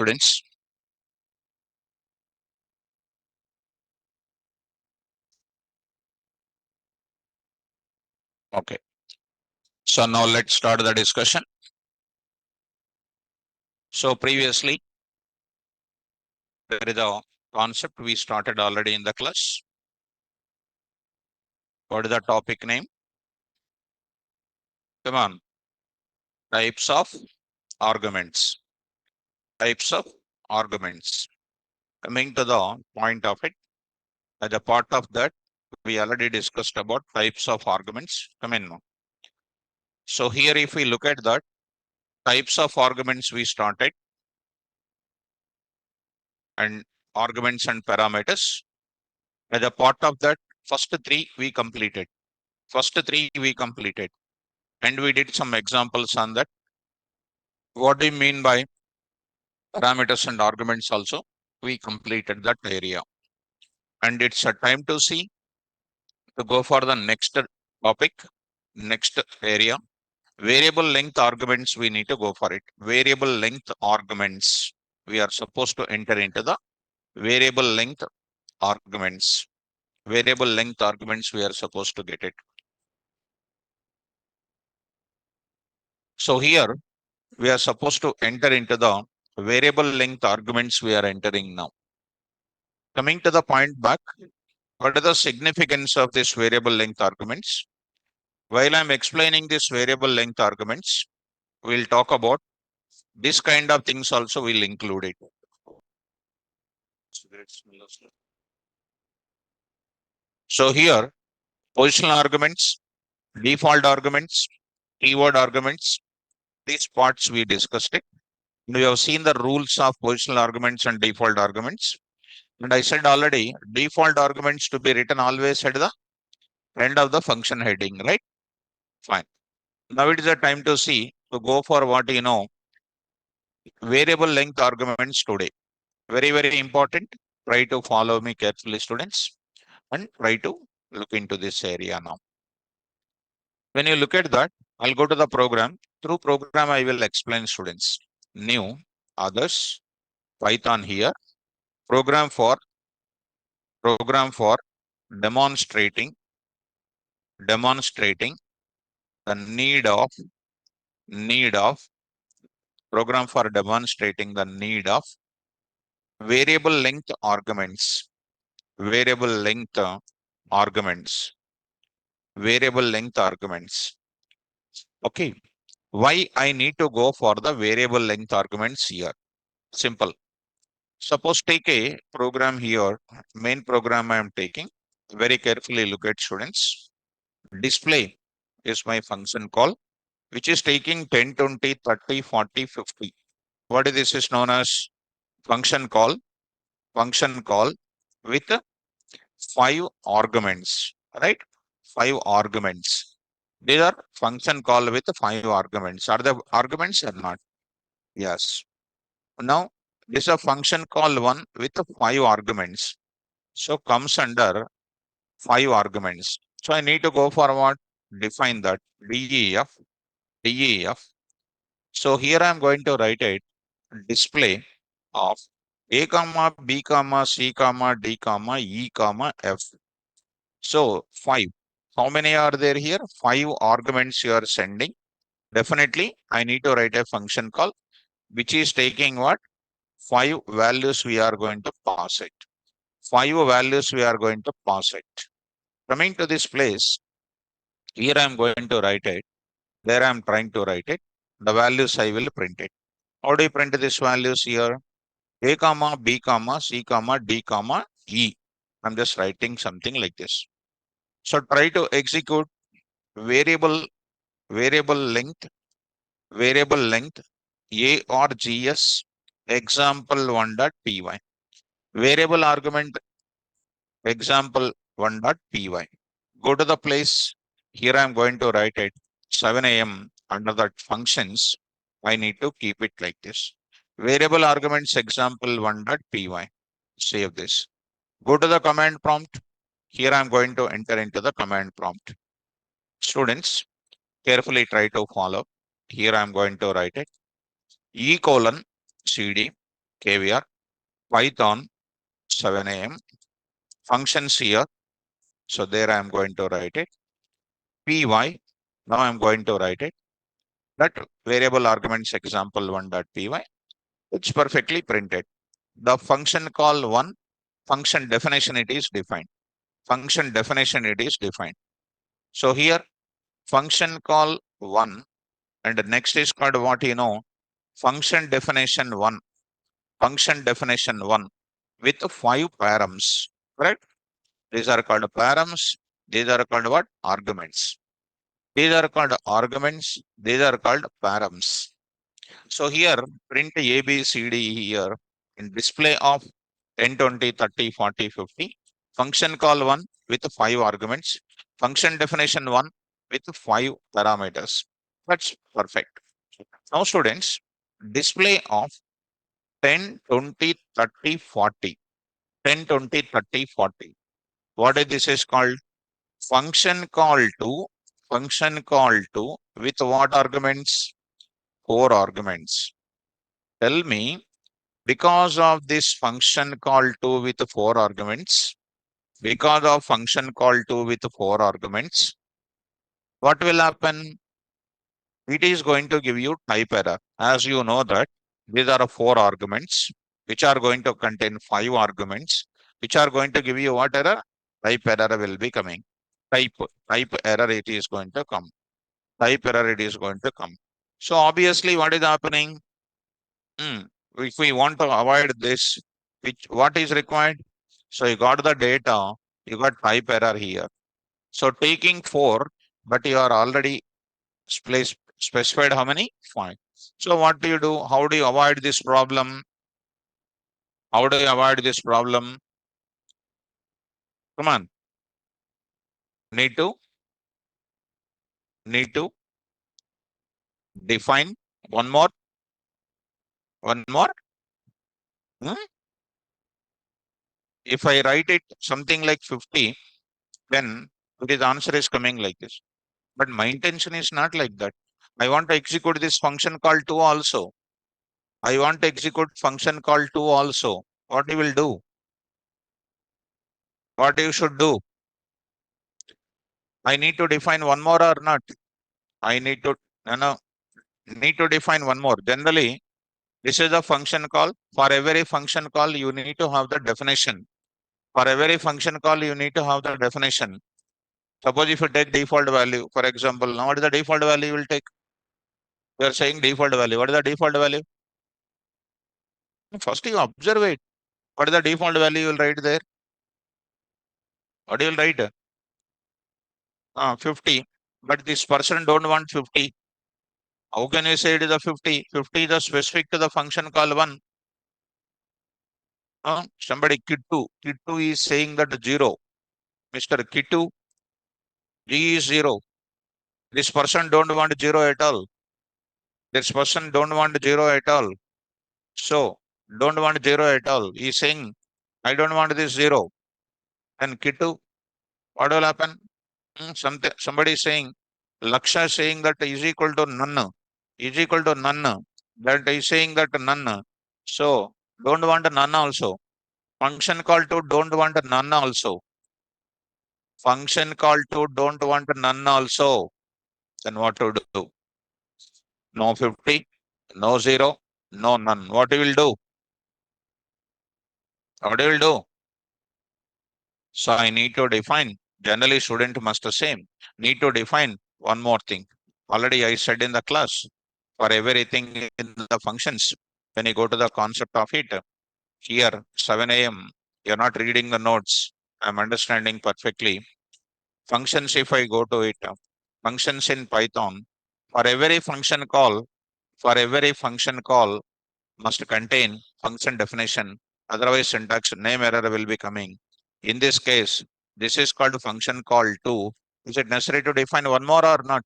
Students, okay. So now let's start the discussion. So previously, there is a concept we started already in the class. What is the topic name? Come on. Types of arguments. Types of arguments. Coming to the point of it, as a part of that, we already discussed about types of arguments. Come in now. So here, if we look at that, types of arguments we started and arguments and parameters. As a part of that, first three we completed. And we did some examples on that. What do you mean by parameters and arguments also? We completed that area. And it's a time to see to go for the next topic, next area. Variable length arguments, we need to go for it. Variable length arguments. We are supposed to enter into the variable length arguments. Variable length arguments, we are supposed to get it. So here we are supposed to enter into the variable length arguments we are entering now. Coming to the point back, what is the significance of this variable length arguments? While I'm explaining this variable length arguments, we'll talk about this kind of things also will include it. So here, positional arguments, default arguments, keyword arguments, these parts we discussed it. We have seen the rules of positional arguments and default arguments. And I said already, default arguments to be written always at the end of the function heading, right? Fine. Now it is a time to see, to go for what variable length arguments today. Very, very important. Try to follow me carefully, students, and try to look into this area now. When you look at that, I'll go to the program. Through program, I will explain students. New, others, Python here, program for demonstrating the need of program for demonstrating the need of variable length arguments, variable length arguments, variable length arguments. Okay. Why I need to go for the variable length arguments here? Simple. Suppose take a program here, main program I am taking. Very carefully look at students. Display is my function call, which is taking 10, 20, 30, 40, 50. What is this is known as function call with 5 arguments, right? 5 arguments. These are function call with 5 arguments. Are the arguments or not? Yes. Now, this is a function call one with 5 arguments. So comes under 5 arguments. So I need to go for what? Define that DEF. So here I am going to write it display of A comma B comma C comma D comma E comma F. So 5. How many are there here? 5 arguments you are sending. Definitely, I need to write a function call, which is taking what? 5 values we are going to pass it. 5 values we are going to pass it. Coming to this place, here I am going to write it. There I am trying to write it. The values I will print it. How do you print these values here? A comma B comma C comma D comma E. I'm just writing something like this. So try to execute variable length args example1.py. Variable argument example1.py. Go to the place. Here I am going to write it 7 a.m. under that functions. I need to keep it like this. Variable arguments example1.py. Save this. Go to the command prompt. Here I am going to enter into the command prompt. Students, carefully try to follow. Here I am going to write it. E colon CD. KVR, Python 7 a.m. Functions here. So there I am going to write it. Py. Now I'm going to write it. That variable arguments example 1.py. It's perfectly printed. The function call 1, function definition it is defined. Function definition it is defined. So here function call 1 and next is called what you know function definition 1. Function definition 1 with 5 params. Correct? These are called params. These are called what? Arguments. These are called arguments. These are called params. So here print A, B, C, D here in display of 10, 20, 30, 40, 50. Function call 1 with 5 arguments. Function definition 1 with 5 parameters. That's perfect. Now students, display of 10, 20, 30, 40. 10, 20, 30, 40. What is this is called? Function call to, function call to with what arguments? 4 arguments. Tell me, because of this function call to with 4 arguments, because of function call to with 4 arguments, what will happen? It is going to give you type error. As you know that these are 4 arguments, which are going to contain 5 arguments, which are going to give you what error? Type error will be coming. Type error it is going to come. Type error it is going to come. So obviously what is happening? If we want to avoid this, which what is required? So you got the data, you got type error here. So taking 4, but you are already specified how many? 5. So what do you do? How do you avoid this problem? How do you avoid this problem? Come on. Need to need to define one more. One more. Hmm? If I write it something like 50, then the answer is coming like this. But my intention is not like that. I want to execute this function call 2 also. I want to execute function call 2 also. What you will do? What you should do? I need to define one more or not? I need to, no, need to define one more. Generally, this is a function call. For every function call, you need to have the definition. For every function call, you need to have the definition. Suppose if you take default value, for example, now what is the default value you will take? You are saying default value. What is the default value? First you observe it. What is the default value you will write there? What you will write? 50. But this person don't want 50. How can you say it is a 50? 50 is a specific to the function call 1. Somebody Kittu. Kittu is saying that 0. Mr. Kittu, G is 0. This person don't want 0 at all. This person don't want 0 at all. So, don't want 0 at all. He is saying, I don't want this 0. And Kittu, what will happen? Somebody is saying, Laksha is saying that is equal to none. Is equal to none. That is saying that none. So, don't want none also. Function call to don't want none also. Function call to don't want none also. Then what to do? No 50, no 0, no none. What you will do? What you will do? So I need to define. Generally, student must the same. Need to define one more thing. Already I said in the class, for everything in the functions, when you go to the concept of it, here 7 a.m. You're not reading the notes. I'm understanding perfectly. Functions, if I go to it, functions in Python, for every function call, for every function call must contain function definition. Otherwise, syntax name error will be coming. In this case, this is called function call 2. Is it necessary to define one more or not?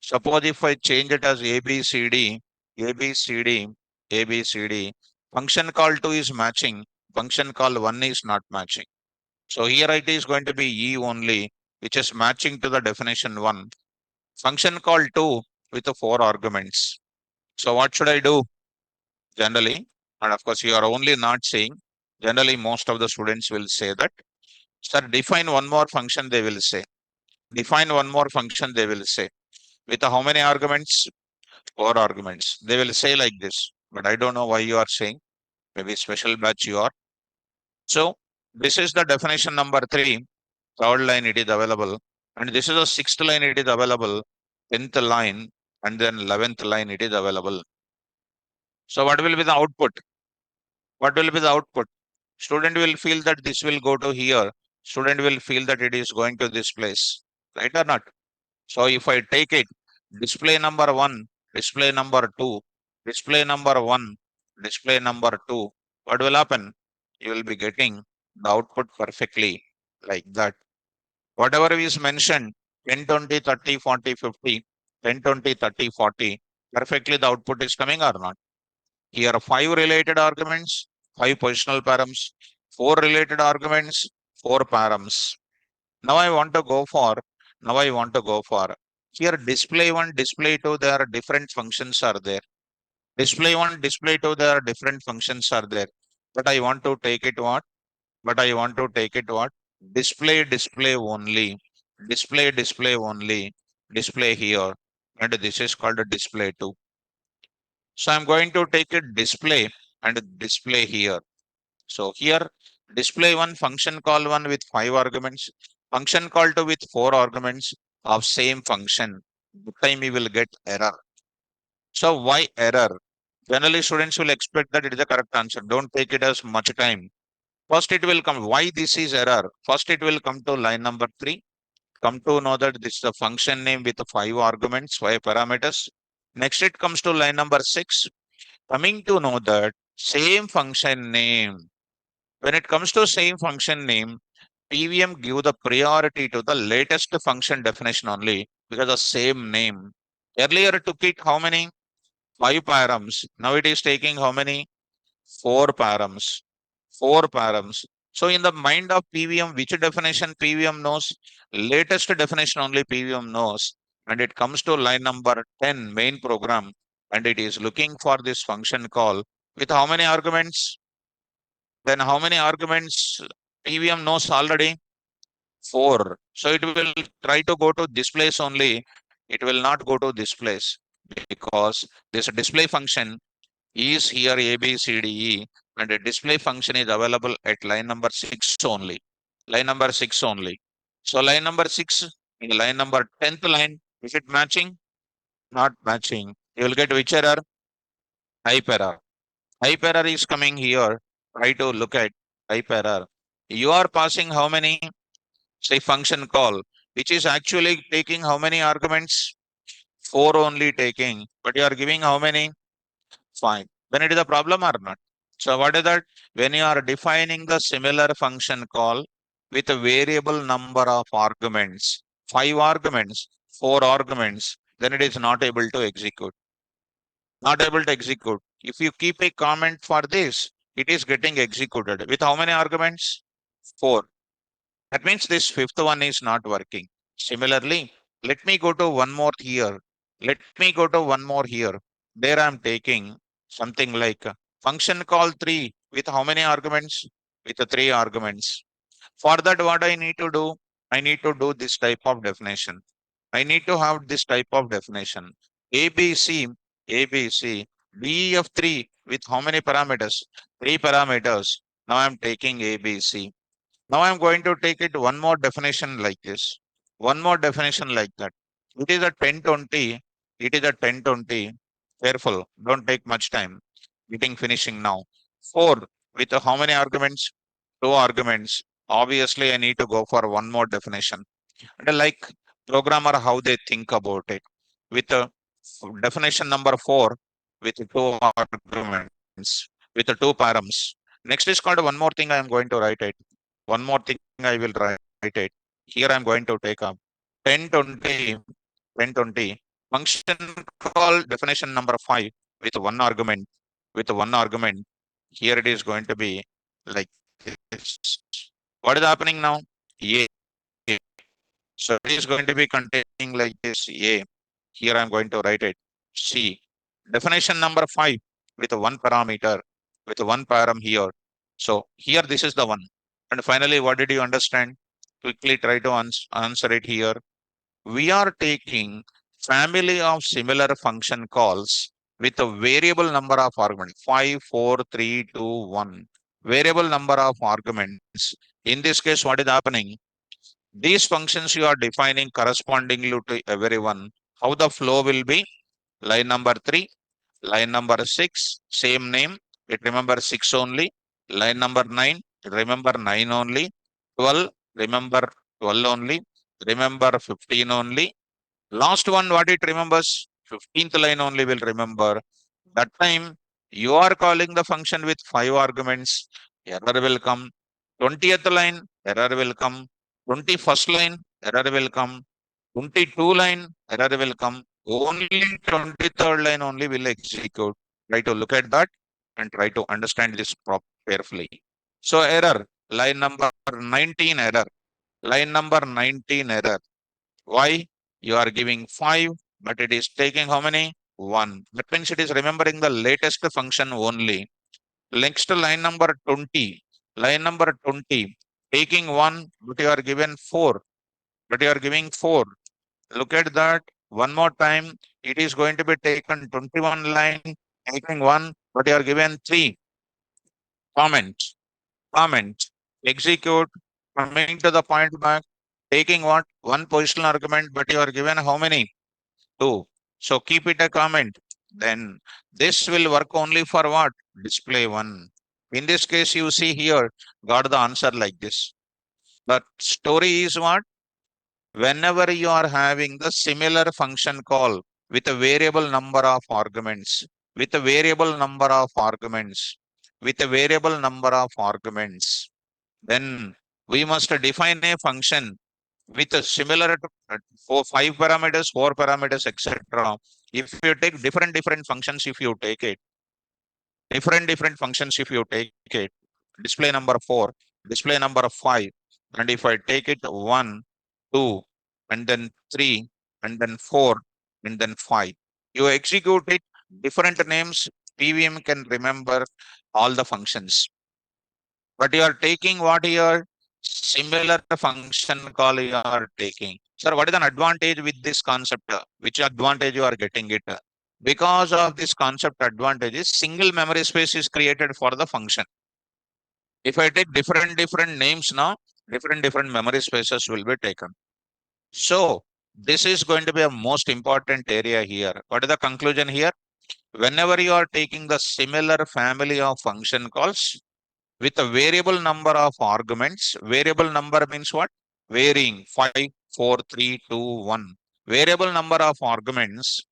Suppose if I change it as ABCD, ABCD, ABCD, function call 2 is matching, function call 1 is not matching. So here it is going to be E only, which is matching to the definition 1. Function call 2 with the 4 arguments. So what should I do? Generally, And of course, you are only not saying, generally, most of the students will say that, sir, define one more function, they will say. Define one more function, they will say. With how many arguments? Four arguments. They will say like this. But I don't know why you are saying. Maybe special batch you are. So this is the definition number three. Third line it is available. And this is the sixth line it is available. 10th line and then 11th line it is available. So what will be the output? What will be the output? Student will feel that this will go to here. Student will feel that it is going to this place. Right or not? So if I take it, display number one, display number two, display number one, display number two, what will happen? You will be getting the output perfectly like that. Whatever is mentioned, 10, 20, 30, 40, 50, 10, 20, 30, 40, perfectly the output is coming or not. Here are five related arguments, five positional params, four related arguments, four params. Now I want to go for, now I want to go for, here display one, display two, there are different functions are there. Display one, display two, there are different functions are there. But I want to take it what? But I want to take it what? Display, display only. Display, display only. Display here. And this is called a display two. So I'm going to take a display and display here. So here display one, function call one with five arguments, function call two with four arguments of same function. The time you will get error. So why error? Generally students will expect that it is the correct answer. Don't take it as much time. First it will come. Why this is error? First it will come to line number three. Come to know that this is a function name with five arguments, five parameters. Next it comes to line number six. Coming to know that same function name. When it comes to same function name, PVM give the priority to the latest function definition only because the same name. Earlier it took it how many? Five params. Now it is taking how many? Four params. Four params. So in the mind of PVM, which definition PVM knows? Latest definition only PVM knows. And it comes to line number 10, main program, and it is looking for this function call with how many arguments? Then how many arguments PVM knows already? Four. So it will try to go to this place only. It will not go to this place because this display function is here A, B, C, D, E, and a display function is available at line number six only. Line number six only. So line number six in line number 10th line, is it matching? Not matching. You will get which error? Type error. Type error is coming here. Try to look at type error. You are passing how many? Say function call, which is actually taking how many arguments? Four only taking, but you are giving how many? Five. Then it is a problem or not? So what is that? When you are defining the similar function call with a variable number of arguments, five arguments, four arguments, then it is not able to execute. Not able to execute. If you keep a comment for this, it is getting executed. With how many arguments? Four. That means this fifth one is not working. Similarly, let me go to one more here. Let me go to one more here. There I am taking something like function call three with how many arguments? With the three arguments. For that, what I need to do? I need to do this type of definition. I need to have this type of definition. ABC, ABC, DEF3 with how many parameters? Three parameters. Now I'm taking ABC. Now I'm going to take it one more definition like this. One more definition like that. It is a 1020. It is a 1020. Careful. Don't take much time. Getting finishing now. Four with how many arguments? Two arguments. Obviously, I need to go for one more definition. And I like programmer how they think about it. With definition number four with two arguments, with the two params. Next is called one more thing I am going to write it. One more thing I will write it. Here I am going to take up 1020, 1020 function call definition number five with one argument, with one argument. Here it is going to be like this. What is happening now? A. So it is going to be containing like this A. Here I am going to write it C. Definition number five with one parameter, with one param here. So here this is the one. And finally, what did you understand? Quickly try to answer it here. We are taking family of similar function calls with a variable number of arguments 5, 4, 3, 2, 1. Variable number of arguments. In this case, what is happening? These functions you are defining correspondingly to everyone. How the flow will be? Line number 3, line number 6, same name. It remember 6 only. Line number 9, remember 9 only. 12, remember 12 only. Remember 15 only. Last one, what it remembers? 15th line only will remember. That time you are calling the function with 5 arguments. Error will come. 20th line, error will come. 21st line, error will come. 22 line, error will come. Only 23rd line only will execute. Try to look at that and try to understand this carefully. So error, line number 19 error. Line number 19 error. Why? You are giving 5, but it is taking how many? 1. That means it is remembering the latest function only. Next line number 20. Line number 20. Taking 1, but you are given 4. But you are giving 4. Look at that. One more time. It is going to be taken 21 line, taking 1, but you are given 3. Comment. Comment. Execute. Coming to the point back. Taking what? One positional argument, but you are given how many? 2. So keep it a comment. Then this will work only for what? Display 1. In this case, you see here, got the answer like this. But story is what? Whenever you are having the similar function call with a variable number of arguments, with a variable number of arguments, with a variable number of arguments, then we must define a function with a similar for 5 parameters, 4 parameters, etc. If you take different functions, if you take it, different functions, if you take it, display number 4, display number 5, and if I take it 1, 2, and then 3, and then 4, and then 5, you execute it, different names, PVM can remember all the functions. But you are taking what here? Similar function call you are taking. Sir, what is an advantage with this concept? Which advantage you are getting it? Because of this concept advantages, single memory space is created for the function. If I take different names now, different memory spaces will be taken. So this is going to be a most important area here. What is the conclusion here? Whenever you are taking the similar family of function calls, with a variable number of arguments. Variable number means what? Varying 5, 4, 3, 2, 1. Variable number of arguments.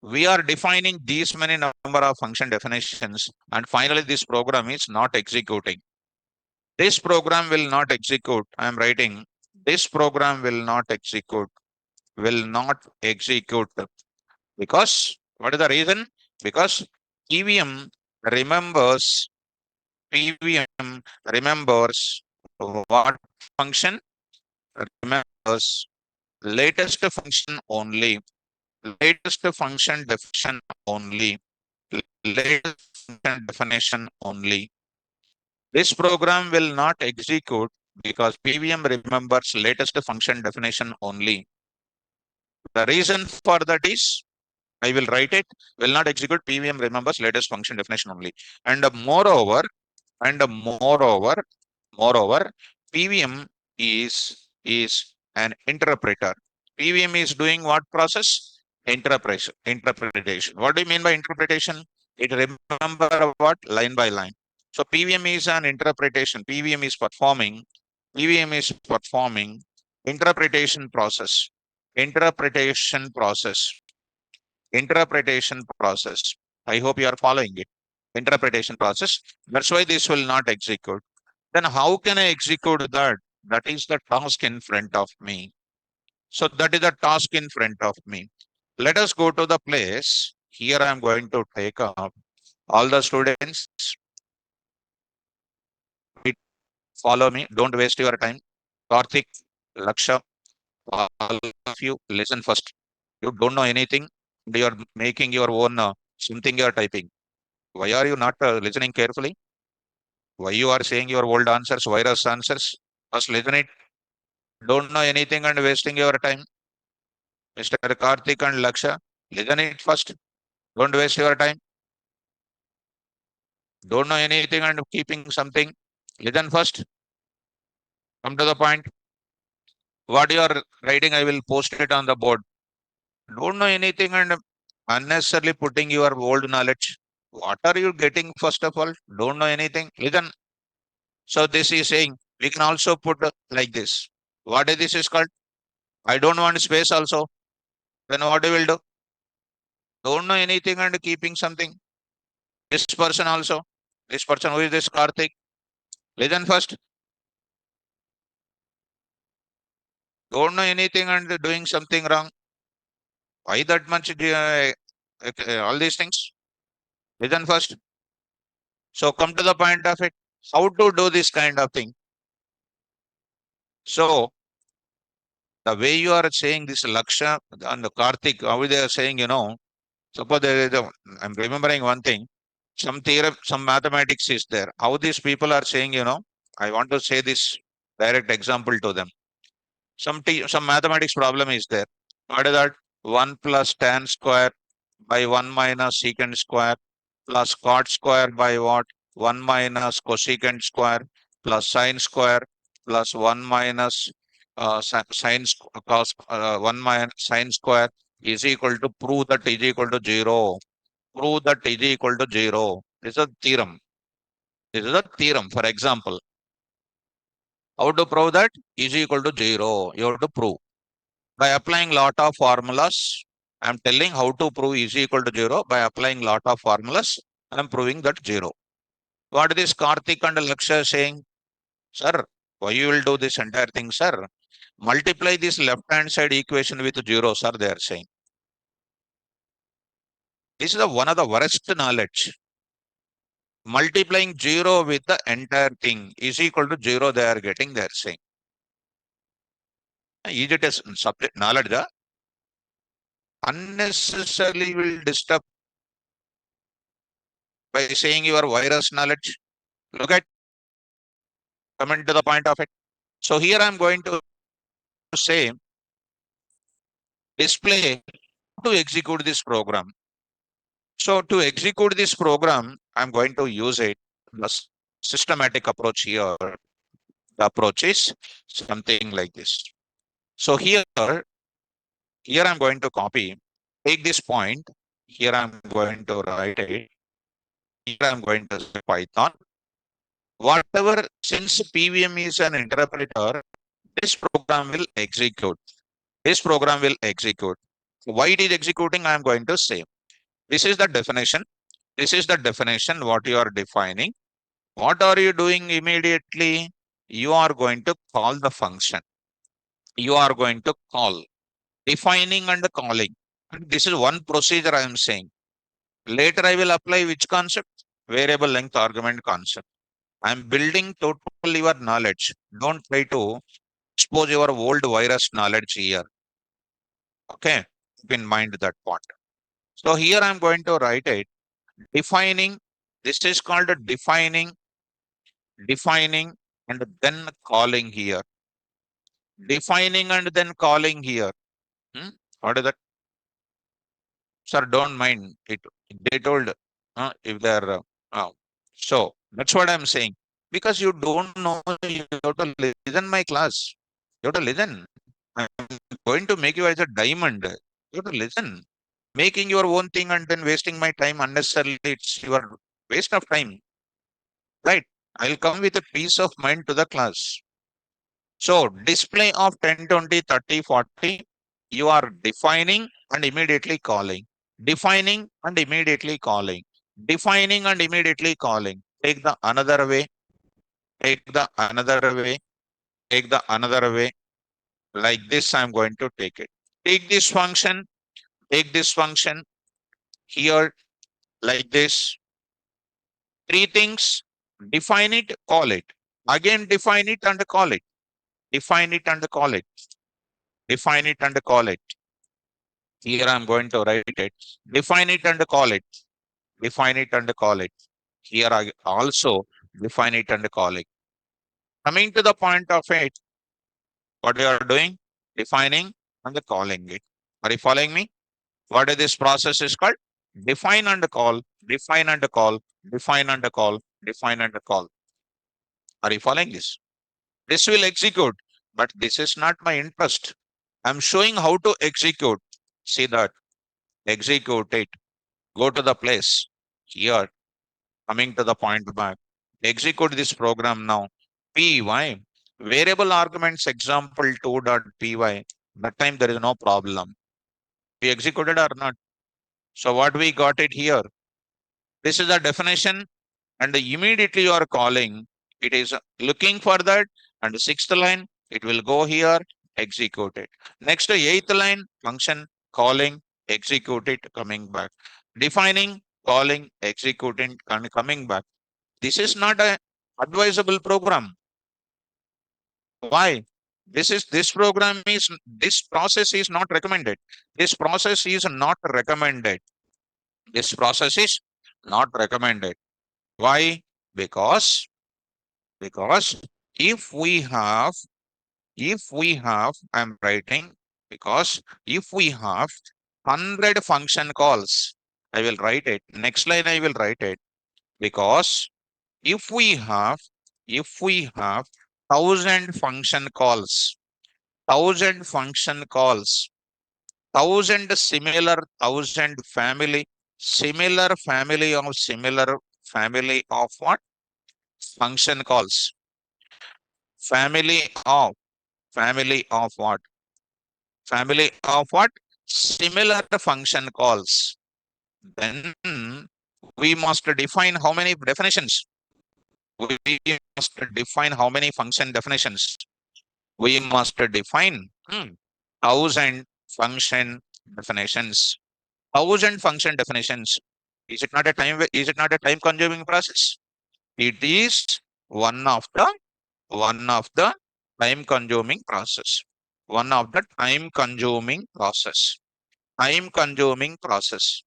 We are defining these many number of function definitions, and finally this program is not executing. This program will not execute. I am writing. This program will not execute. Will not execute. Because what is the reason? Because EVM remembers PVM remembers what function? Remembers latest function only. Latest function definition only. Latest function definition only. This program will not execute because PVM remembers latest function definition only. The reason for that is I will write it, will not execute PVM remembers latest function definition only. And and moreover, Moreover, PVM is an interpreter. PVM is doing what process? Interpretation. What do you mean by interpretation? It remember what? Line by line. So PVM is an interpretation. PVM is performing interpretation process. Interpretation process. Interpretation process. I hope you are following it. Interpretation process. That's why this will not execute. Then how can I execute that? That is the task in front of me. So that is the task in front of me. Let us go to the place. Here I am going to take up all the students. Follow me. Don't waste your time. Karthik, Laksha, all of you, listen first. You don't know anything. You are making your own something you are typing. Why are you not listening carefully? Why you are saying your old answers, virus answers? First listen it. Don't know anything and wasting your time. Mr. Karthik and Laksha, listen it first. Don't waste your time. Don't know anything and keeping something. Listen first. Come to the point. What you are writing, I will post it on the board. Don't know anything and unnecessarily putting your old knowledge. What are you getting, first of all? Don't know anything. Listen. So this is saying we can also put like this. What is this is called? I don't want space also. Then what you will do? Don't know anything and keeping something. This person also. This person who is this Karthik. Listen first. Don't know anything and doing something wrong. Why that much all these things? Listen first. So come to the point of it. How to do this kind of thing? So the way you are saying this Laksha and the Karthik, how they are saying, suppose there is I'm remembering one thing. Some theorem, some mathematics is there. How these people are saying, I want to say this direct example to them. Some mathematics problem is there. What is that? 1 plus tan square by 1 minus secant square plus cot square by what? 1 minus cosecant square plus sine square plus 1 minus cos 1 minus sine square is equal to prove that is equal to 0. Prove that is equal to 0. This is a theorem. This is a theorem. For example, how to prove that is equal to 0? You have to prove by applying lot of formulas. I'm telling how to prove is equal to 0 by applying lot of formulas. I'm proving that 0. What is Karthik and Laksha saying? Sir, why you will do this entire thing, sir? Multiply this left-hand side equation with 0, sir, they are saying. This is one of the worst knowledge. Multiplying 0 with the entire thing is equal to 0, they are getting, they are saying. Is it a subject knowledge? Unnecessarily will disturb by saying your virus knowledge. Look at, coming to the point of it. So here I'm going to say display to execute this program. So to execute this program, I'm going to use it the systematic approach here. The approach is something like this. So here I'm going to copy, take this point. Here I'm going to write it. Here I'm going to say Python. Whatever, since PVM is an interpreter, this program will execute. This program will execute. Why it is executing, I am going to say. This is the definition. This is the definition, what you are defining. What are you doing immediately? You are going to call the function. You are going to call. Defining and calling. And this is one procedure I am saying. Later I will apply which concept? Variable length argument concept. I am building total your knowledge. Don't try to expose your old virus knowledge here. Okay, keep in mind that part. So here I'm going to write it. Defining, this is called a defining, and then calling here. Defining and then calling here. Hmm? What is that? Sir, don't mind it. They told if they're so that's what I'm saying. Because you don't know, you have to listen my class. You have to listen. I'm going to make you as a diamond. You have to listen. Making your own thing and then wasting my time unnecessarily, it's your waste of time. Right? I'll come with a peace of mind to the class. So display of 10, 20, 30, 40, you are defining and immediately calling. Defining and immediately calling. Defining and immediately calling. Take the another way. Take the another way. Take the another way. Like this, I'm going to take it. Take this function. Take this function here like this. Three things. Define it, call it. Again, define it and call it. Define it and call it. Define it and call it. Here I'm going to write it. Define it and call it. define it and call it. Here I also define it and call it. Coming to the point of it, what you are doing? Defining and calling it. Are you following me? What is this process is called? Define and call, define and call, define and call, define and call. Are you following this? This will execute, but this is not my interest. I'm showing how to execute. See that? Execute it. Go to the place. Here, coming to the point back. Execute this program now. Py. Variable arguments example 2.py. That time there is no problem. We executed or not? So what we got it here? This is the definition, and immediately you are calling. It is looking for that, and the sixth line, it will go here, execute it. Next, eighth line, function, calling, execute it, coming back. Defining, calling, executing, and coming back. This is not a advisable program. Why? This process is not recommended. This process is not recommended. This process is not recommended. Why? Because because if we have I'm writing, because if we have 100 function calls, I will write it. Next line I will write it. Because if we have 1,000 function calls, 1,000 family of what? Function calls. Family of family of what? Family of what? Similar function calls. Then we must define how many definitions. We must define how many function definitions. We must define 1,000 function definitions. 1,000 function definitions. Is it not a time consuming process? It is one of the time consuming process. One of the time consuming process. Time consuming process.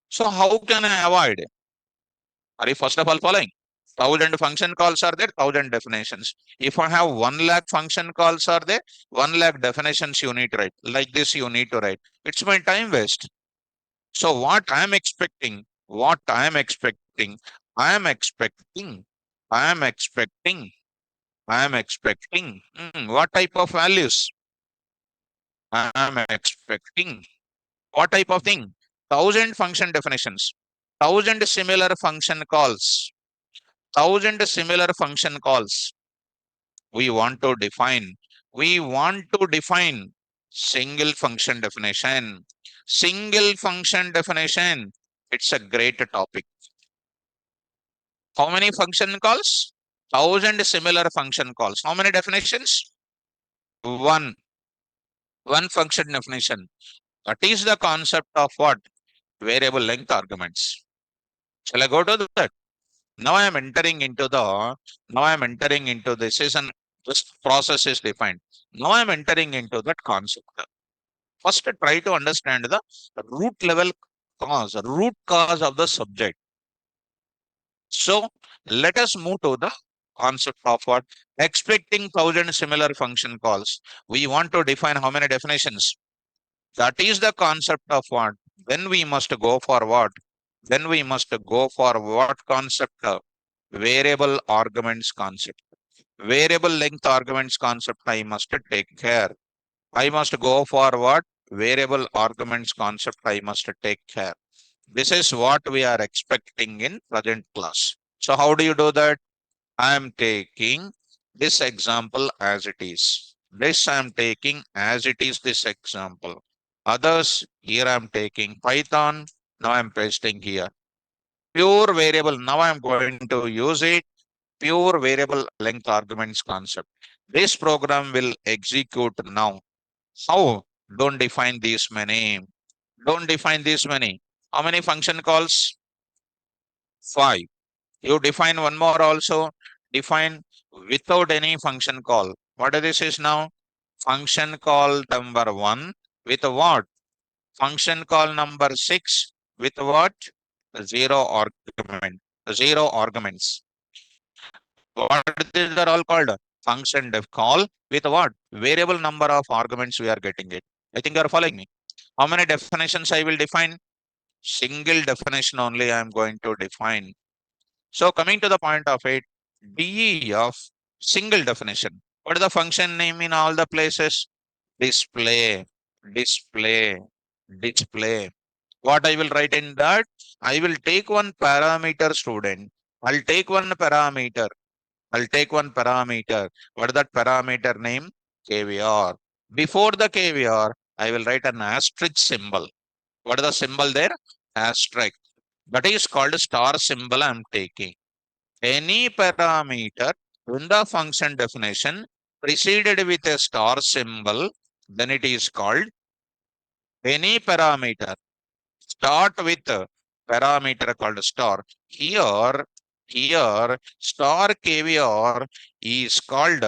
So how can I avoid? Are you first of all following? 1,000 function calls are there, 1,000 definitions. If I have 1 lakh function calls are there, 1 lakh definitions you need to write. Like this you need to write. It's my time waste. So what I am expecting, I am expecting, I am expecting, what type of values? I am expecting what type of thing? 1,000 function definitions, 1,000 similar function calls, 1,000 similar function calls. We want to define. We want to define single function definition. Single function definition. It's a great topic. How many function calls? 1,000 similar function calls. How many definitions? One. One function definition. That is the concept of what? Variable length arguments. Shall I go to that? Now I am entering into this is this process is defined. Now I am entering into that concept. First, try to understand the root cause of the subject. So let us move to the concept of what? Expecting 1,000 similar function calls. We want to define how many definitions. That is the concept of what? Then we must go for what? Then we must go for what concept? Variable arguments concept. Variable length arguments concept I must take care. I must go for what? Variable arguments concept I must take care. This is what we are expecting in present class. So how do you do that? I am taking this example as it is. This I am taking as it is this example. Others, here I am taking Python. Now I am pasting here. Pure variable. Now I am going to use it. Pure variable length arguments concept. This program will execute now. How? Don't define these many. Don't define these many. How many function calls? 5. You define one more also. Define without any function call. What this is now? Function call number 1 with what? Function call number 6 with what? Zero argument, zero arguments. What these are all called? Function def call with what? Variable number of arguments we are getting it. I think you are following me. How many definitions I will define? Single definition only I am going to define. So coming to the point of it, DE of single definition. What is the function name in all the places? Display, display, display. What I will write in that? I will take one parameter, student. I'll take one parameter. I'll take one parameter. What is that parameter name? KVR. Before the KVR, I will write an asterisk symbol. What is the symbol there? Asterisk. That is called star symbol I'm taking. Any parameter in the function definition preceded with a star symbol, then it is called any parameter. Start with a parameter called star. Here, star KVR is called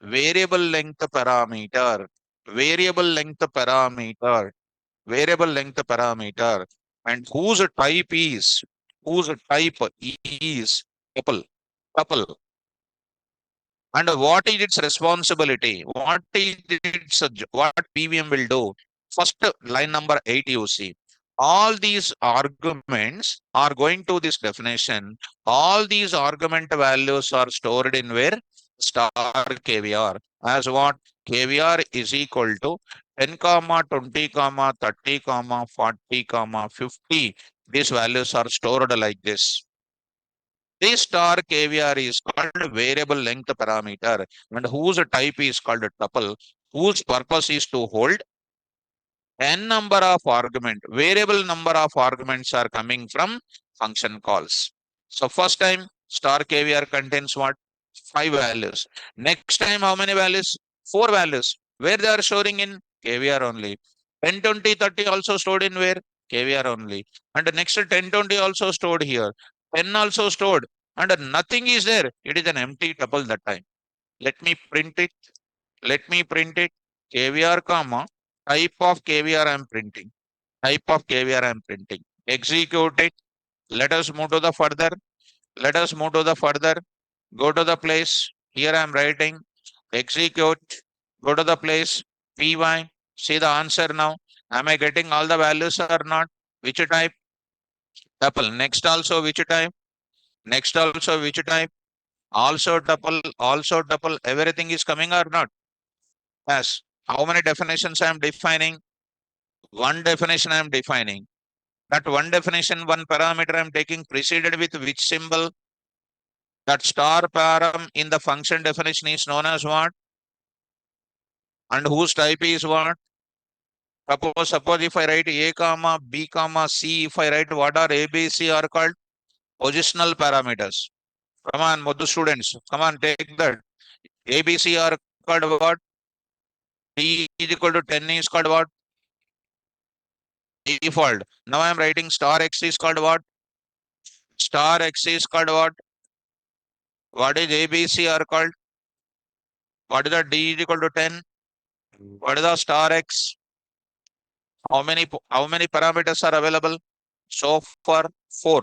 variable length parameter. Variable length parameter. Variable length parameter. And whose type is tuple. Tuple. And what is its responsibility? What PVM will do? First line number 8 you see. All these arguments are going to this definition. All these argument values are stored in where? Star KVR. As what? KVR is equal to 10 comma 20 comma 30 comma 40 comma 50. These values are stored like this. This star KVR is called variable length parameter, and whose type is called tuple, whose purpose is to hold n number of argument. Variable number of arguments are coming from function calls. So first time star KVR contains what? 5 values. Next time how many values? 4 values. Where they are storing in? KVR only. 10, 20, 30 also stored in where? KVR only. And the next 10, 20 also stored here. 10 also stored. And nothing is there. It is an empty tuple that time. Let me print it. Let me print it. KVR comma type of KVR I am printing. Type of KVR I am printing. Execute it. Let us move to the further. Let us move to the further. Go to the place. Here I am writing. Execute. Go to the place. PY. See the answer now. Am I getting all the values or not? Which type? Tuple. Next also which type? Next also which type? Also tuple. Also tuple. Everything is coming or not? Yes. How many definitions I am defining? One definition I am defining. That one definition, one parameter I am taking preceded with which symbol? That star param in the function definition is known as what? And whose type is what? Suppose if I write A comma B comma C, if I write what are A, B, C are called positional parameters. Come on, Modu students, come on, take that. A, B, C are called what? D is equal to 10 is called what? Default. Now I am writing star X is called what? Star X is called what? What is A, B, C are called? What is the D is equal to 10? What is the star X? How many parameters are available? So far 4.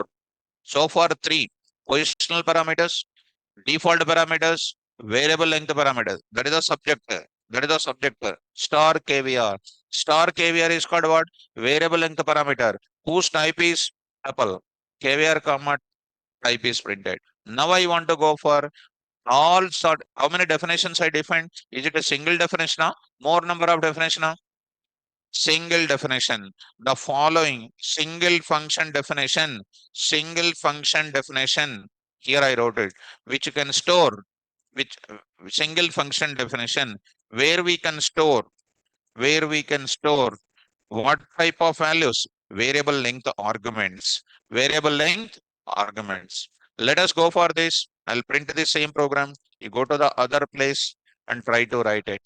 So far 3. Positional parameters, default parameters, variable length parameters. That is the subject. That is the subject. Star KVR. Star KVR is called what? Variable length parameter. Whose type is tuple. KVR comma type is printed. Now I want to go for all sort. How many definitions I defined? Is it a single definition? More number of definition? Single definition. The following single function definition. Single function definition. Here I wrote it, which you can store, which single function definition, where we can store, where we can store what type of values? Variable length arguments. Variable length arguments. Let us go for this. I'll print the same program. You go to the other place and try to write it.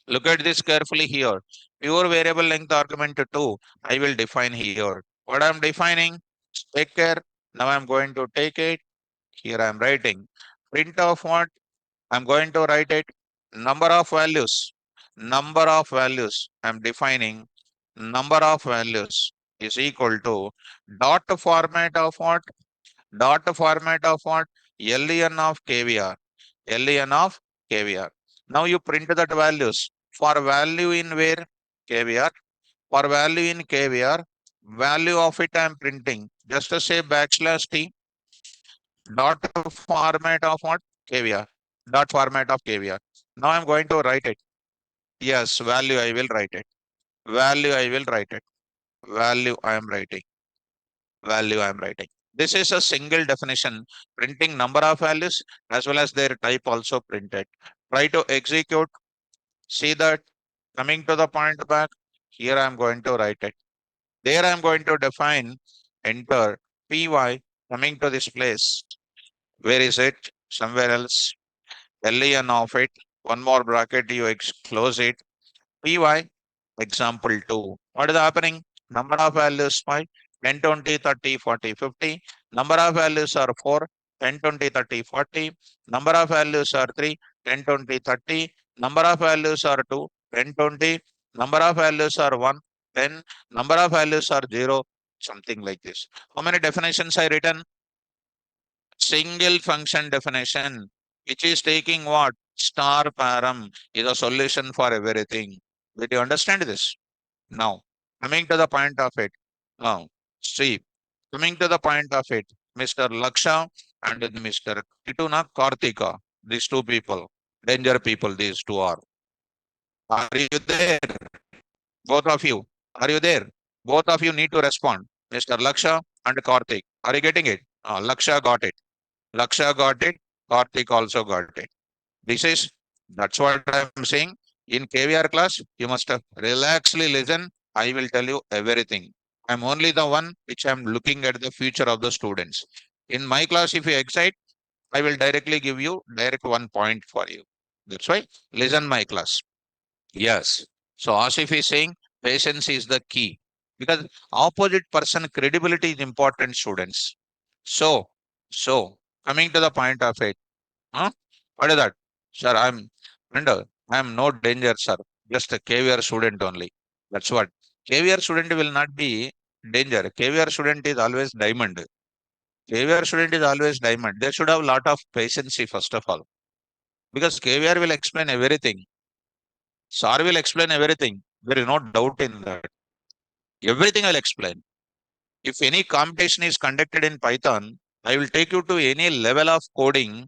Look at this carefully here. Pure variable length argument 2, I will define here. What I'm defining, take care. Now I'm going to take it. Here I'm writing. Print of what? I'm going to write it. Number of values. Number of values. I'm defining number of values is equal to dot format of what? Dot format of what? LEN of KVR. LEN of KVR. Now you print that values. For value in where? KVR. For value in KVR, value of it I am printing. Just to say backslash T, dot format of what? KVR. Dot format of KVR. Now I'm going to write it. Yes, value I will write it. Value I will write it. Value I am writing. Value I am writing. This is a single definition, printing number of values as well as their type also printed. Try to execute. See that coming to the point back. Here I am going to write it. There I am going to define enter py coming to this place. Where is it? Somewhere else. len of it. One more bracket, you close it. Py example 2. What is happening? Number of values 5, 10, 20, 30, 40, 50. Number of values are 4, 10, 20, 30, 40. Number of values are 3, 10, 20, 30. Number of values are 2, 10, 20. Number of values are 1, 10. Number of values are 0, something like this. How many definitions I written? Single function definition, which is taking what? Star param is a solution for everything. Did you understand this? Now, coming to the point of it. Now, see, coming to the point of it, Mr. Laksha and Mr. Kituna Kartika, these two people, danger people, these two are. Are you there? Both of you. Are you there? Both of you need to respond. Mr. Laksha and Kartik. Are you getting it? Laksha got it. Laksha got it. Kartik also got it. This is, that's what I'm saying. In KVR class, you must relaxly listen. I will tell you everything. I'm only the one which I'm looking at the future of the students. In my class, if you excite, I will directly give you direct 1 point for you. That's why listen my class. Yes. So Asif is saying patience is the key because opposite person credibility is important, students. So, so coming to the point of it, huh? What is that? Sir, friend, I'm no danger, sir. Just a KVR student only. That's what. KVR student will not be danger. KVR student is always diamond. KVR student is always diamond. They should have a lot of patience, first of all. Because KVR will explain everything. SAR will explain everything. There is no doubt in that. Everything I'll explain. If any competition is conducted in Python, I will take you to any level of coding.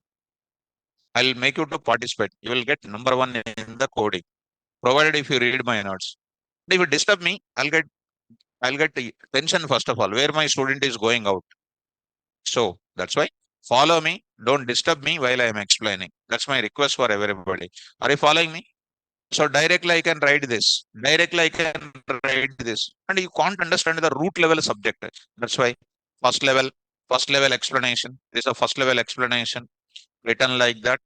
I'll make you to participate. You will get number one in the coding, provided if you read my notes. If you disturb me, I'll get the tension first of all, where my student is going out. So that's why follow me. Don't disturb me while I am explaining. That's my request for everybody. Are you following me? So directly I can write this. Directly I can write this. And you can't understand the root level subject. That's why first level, first level explanation. This is a first level explanation written like that.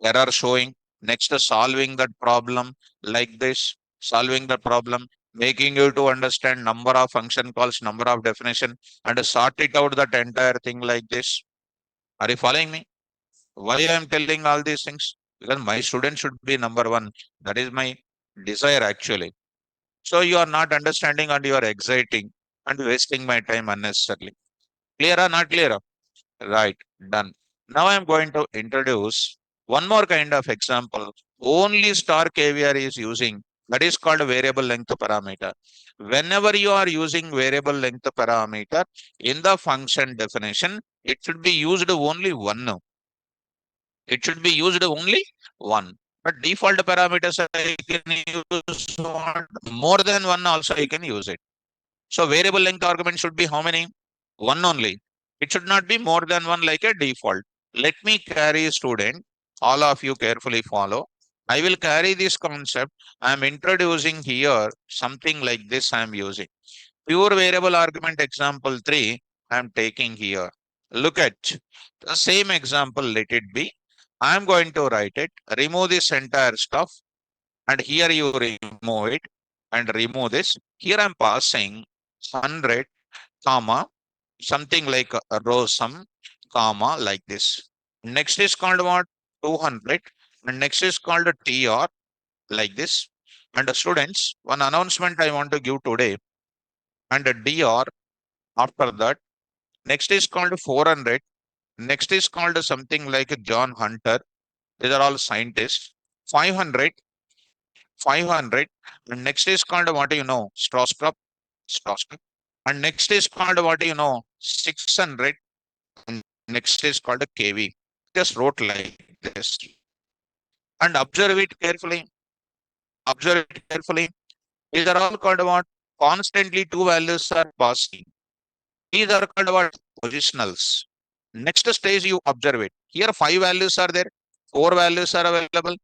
Error showing. Next solving that problem like this. Solving the problem. Making you to understand number of function calls, number of definition, and sort it out that entire thing like this. Are you following me? Why I am telling all these things? Because my student should be number one. That is my desire actually. So you are not understanding and you are exciting and wasting my time unnecessarily. Clear or not clear? Right, done. Now I am going to introduce one more kind of example. Only star KVR is using, that is called variable length parameter. Whenever you are using variable length parameter in the function definition, it should be used only one. It should be used only one. But default parameters I can use what? More than one also I can use it. So variable length argument should be how many? One only. It should not be more than one like a default. Let me carry student. All of you carefully follow. I will carry this concept. I am introducing here something like this I am using. Pure variable argument example 3 I am taking here. Look at the same example, let it be. I am going to write it, remove this entire stuff, and here you remove it and remove this. Here I am passing 100, comma, something like a row sum, comma, like this. Next is called what? 200, and next is called a TR, like this. And students, one announcement I want to give today. and a dr after that. Next is called 400. Next is called something like John Hunter. These are all scientists. 500, 500. And next is called what do you know? Stroskrop, Stroskrop. And next is called what do you know? 600. And next is called KV. Just wrote like this. And observe it carefully. Observe it carefully. These are all called what? Constantly two values are passing. These are called what? Positionals. Next stage you observe it. Here five values are there. Four values are available.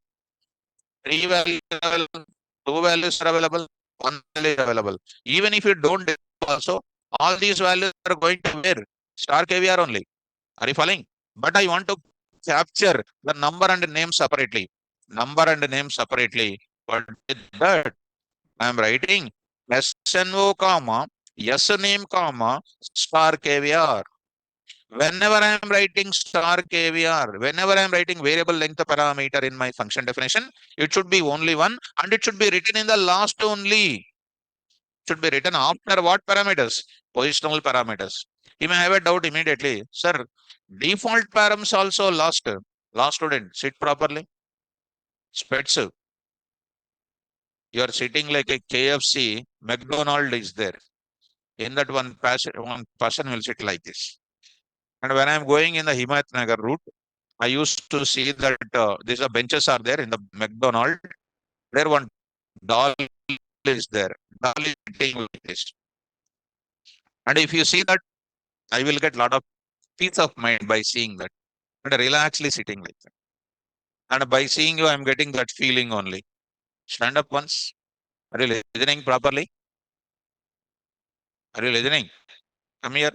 Three values are available. Two values are available. One value is available. Even if you don't do also, all these values are going to where? Star KVR only. Are you following? But I want to capture the number and name separately. Number and name separately. But with that, I am writing SNO comma, S name comma, star KVR. Whenever I am writing star KVR, whenever I am writing variable length parameter in my function definition, it should be only one and it should be written in the last only. Should be written after what parameters? Positional parameters. You may have a doubt immediately. Sir, default params also last. Last student, sit properly. Spets, you are sitting like a KFC, McDonald is there. In that one person will sit like this. And when I'm going in the Himayat Nagar route, I used to see that these are benches are there in the McDonald. There one doll is there. Doll is sitting like this. And if you see that, I will get a lot of peace of mind by seeing that. And relaxedly sitting like that. And by seeing you, I'm getting that feeling only. Stand up once. Are you listening properly? Are you listening? Come here.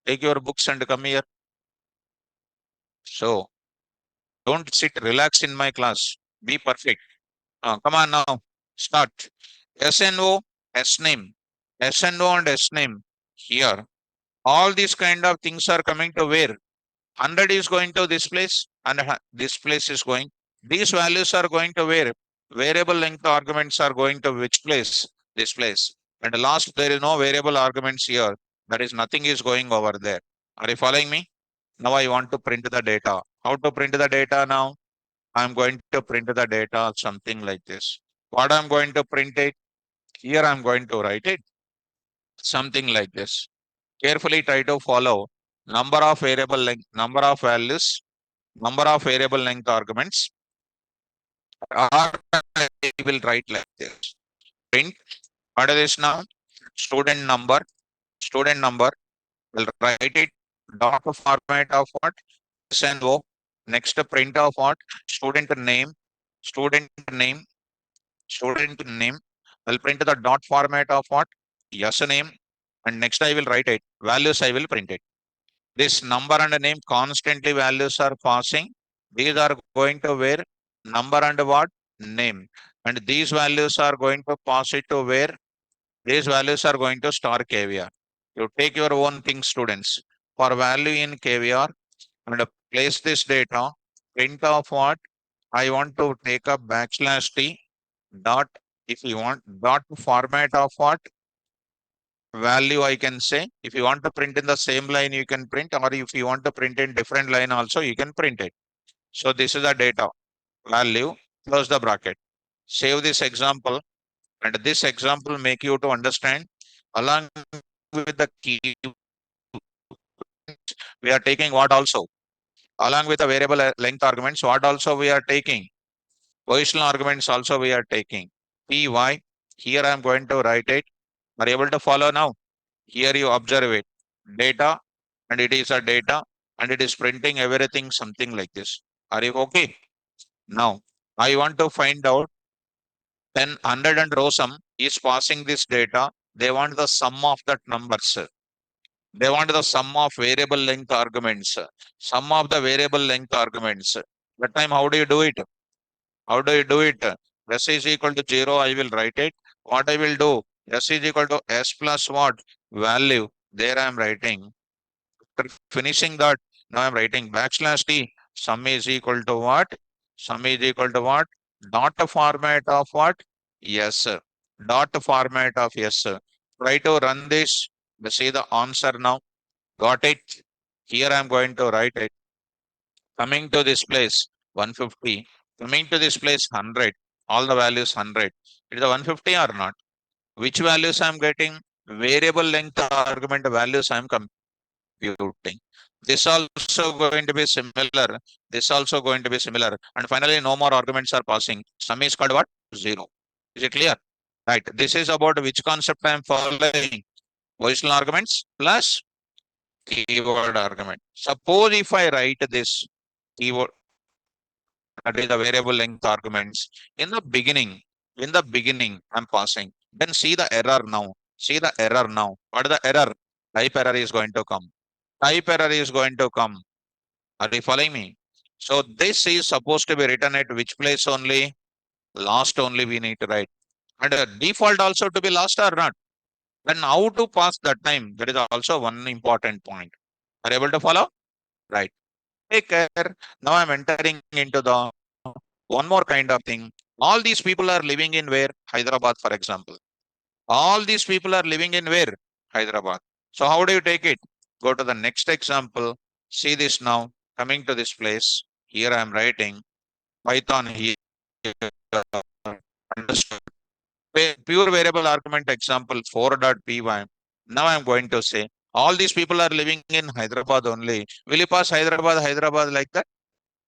Take your books and come here. So don't sit, relax in my class. Be perfect. Come on now. Start. SNO, S name. SNO and S name. Here. All these kind of things are coming to where? 100 is going to this place and this place is going. These values are going to where? Variable length arguments are going to which place? This place. And last, there is no variable arguments here. That is nothing is going over there. Are you following me? Now I want to print the data. How to print the data now? I'm going to print the data something like this. What I'm going to print it? Here I'm going to write it something like this. Carefully try to follow number of values, number of variable length arguments, or I will write like this. Print, what is this now? Student number, will write it dot format of what? SNO. Next print of what? Student name, student name, student name. I'll print the dot format of what? Yes name. And next I will write it. Values I will print it. This number and name constantly values are passing. These are going to where? Number and what? Name. And these values are going to pass it to where? These values are going to star KVR. You take your own thing, students. For value in KVR and place this data. Print of what? I want to take a backslash T dot, if you want, dot format of what? Value I can say. If you want to print in the same line, you can print, or if you want to print in different line also, you can print it. So this is the data value, close the bracket. Save this example, and this example make you to understand along with the key, we are taking what also? Along with the variable length arguments, what also we are taking? Positional arguments also we are taking. Py, here I am going to write it. Are you able to follow now? Here you observe it. Data, and it is a data, and it is printing everything something like this. Are you okay? Now, I want to find out 10, 100 and row sum is passing this data. They want the sum of that numbers. They want the sum of variable length arguments. Sum of the variable length arguments. That time, how do you do it? How do you do it? S is equal to 0, I will write it. What I will do? S is equal to S plus what? Value. There I am writing. After finishing that, now I'm writing backslash T. Sum is equal to what? Sum is equal to what? Dot format of what? Yes. Dot format of yes. Try to run this. See the answer now. Got it? Here I'm going to write it. Coming to this place, 150. Coming to this place, 100. All the values 100. It is a 150 or not? Which values I'm getting? Variable length argument values I'm computing. This also going to be similar. This also going to be similar. And finally, no more arguments are passing. Sum is called what? Zero. Is it clear? Right. This is about which concept I'm following. Positional arguments plus keyword argument. Suppose if I write this keyword, that is the variable length arguments in the beginning. In the beginning, I'm passing. Then see the error now. See the error now. What is the error? Type error is going to come. Type error is going to come. Are you following me? So this is supposed to be written at which place only? Last only we need to write. And default also to be last or not? Then how to pass that time? That is also one important point. Are you able to follow? Right. Take care. Now I'm entering into the one more kind of thing. All these people are living in where? Hyderabad, for example. All these people are living in where? Hyderabad. So how do you take it? Go to the next example. See this now. Coming to this place. Here I am writing Python here. Understood. Pure variable argument example 4.py. Now I'm going to say all these people are living in Hyderabad only. Will you pass Hyderabad like that?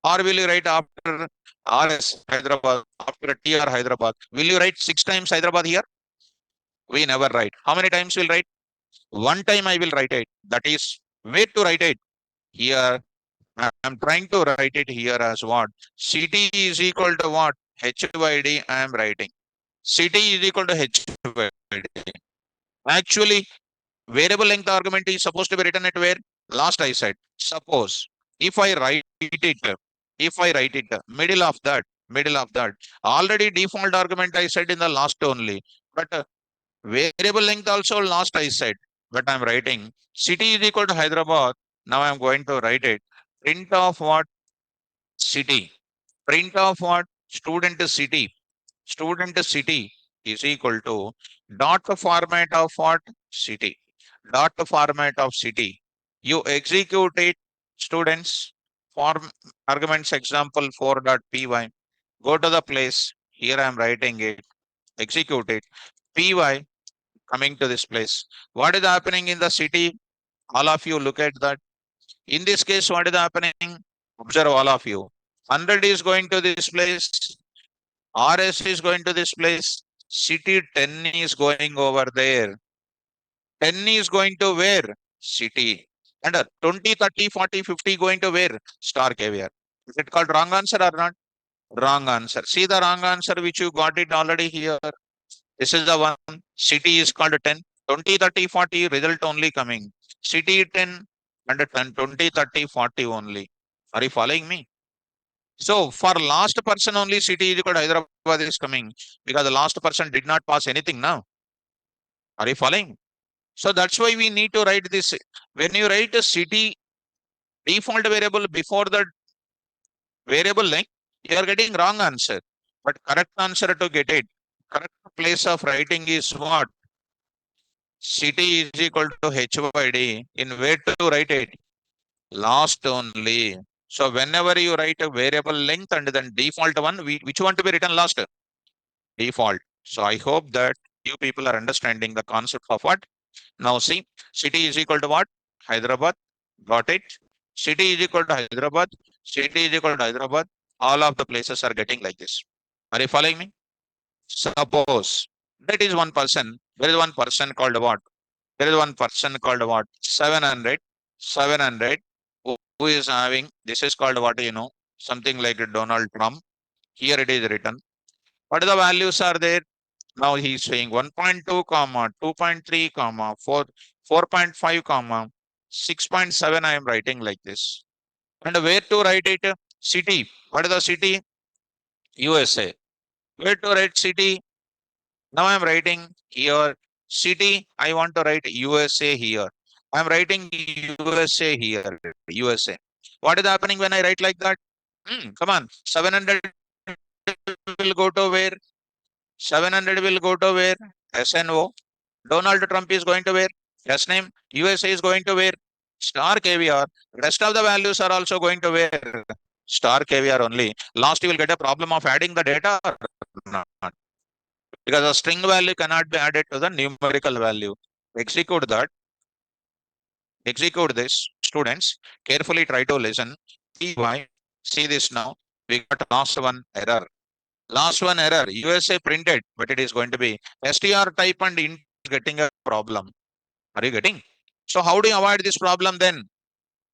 Or will you write after RS Hyderabad, after TR Hyderabad? Will you write 6 times Hyderabad here? We never write. How many times will write? One time I will write it. That is where to write it. Here, I'm trying to write it here as what? City is equal to what? HYD I am writing. City is equal to HYD. Actually, variable length argument is supposed to be written at where? Last I said. Suppose if I write it, middle of that, already default argument I said in the last only. But variable length also last I said. But I'm writing city is equal to Hyderabad. Now I'm going to write it. Print of what? City. Print of what? Student city. Student city is equal to dot format of what? City. Dot format of city. You execute it, students. Form arguments example 4.py. Go to the place. Here I am writing it. Execute it. Py coming to this place. What is happening in the city? All of you look at that. In this case, what is happening? Observe all of you. 100 is going to this place. RS is going to this place. City 10 is going over there. 10 is going to where? City. And 20, 30, 40, 50 going to where? Star caviar. Is it called wrong answer or not? Wrong answer. See the wrong answer which you got it already here. This is the one. City is called 10. 20, 30, 40 result only coming. City 10 and 10, 20, 30, 40 only. Are you following me? So for last person only city is equal to Hyderabad is coming because the last person did not pass anything now. Are you following? So that's why we need to write this. When you write a city default variable before the variable length, you are getting wrong answer. But correct answer to get it. Correct place of writing is what? City is equal to HYD. In where to write it? Last only. So whenever you write a variable length and then default one, which one to be written last? Default. So I hope that you people are understanding the concept of what? Now see, city is equal to what? Hyderabad. Got it? City is equal to Hyderabad. City is equal to Hyderabad. All of the places are getting like this. Are you following me? Suppose that is one person. There is one person called what? There is one person called what? 700. 700. Who is having, this is called what you know? Something like Donald Trump. Here it is written. What are the values are there? Now he is saying 1.2 comma 2.3 comma 4 4.5 comma 6.7. I am writing like this. And where to write it? City. What is the city? USA. Where to write city? Now I am writing here city. I want to write USA here. I am writing USA here. USA. What is happening when I write like that? Come on. 700 will go to where? 700 will go to where? SNO. Donald Trump is going to where? Yes name. USA is going to where? Star KVR. Rest of the values are also going to where? Star KVR only. Last you will get a problem of adding the data or not. Because a string value cannot be added to the numerical value. Execute that. Execute this. Students, carefully try to listen. See why. See this now. We got last one error. Last one error. USA printed, but it is going to be str type and int is getting a problem. Are you getting? So how do you avoid this problem then?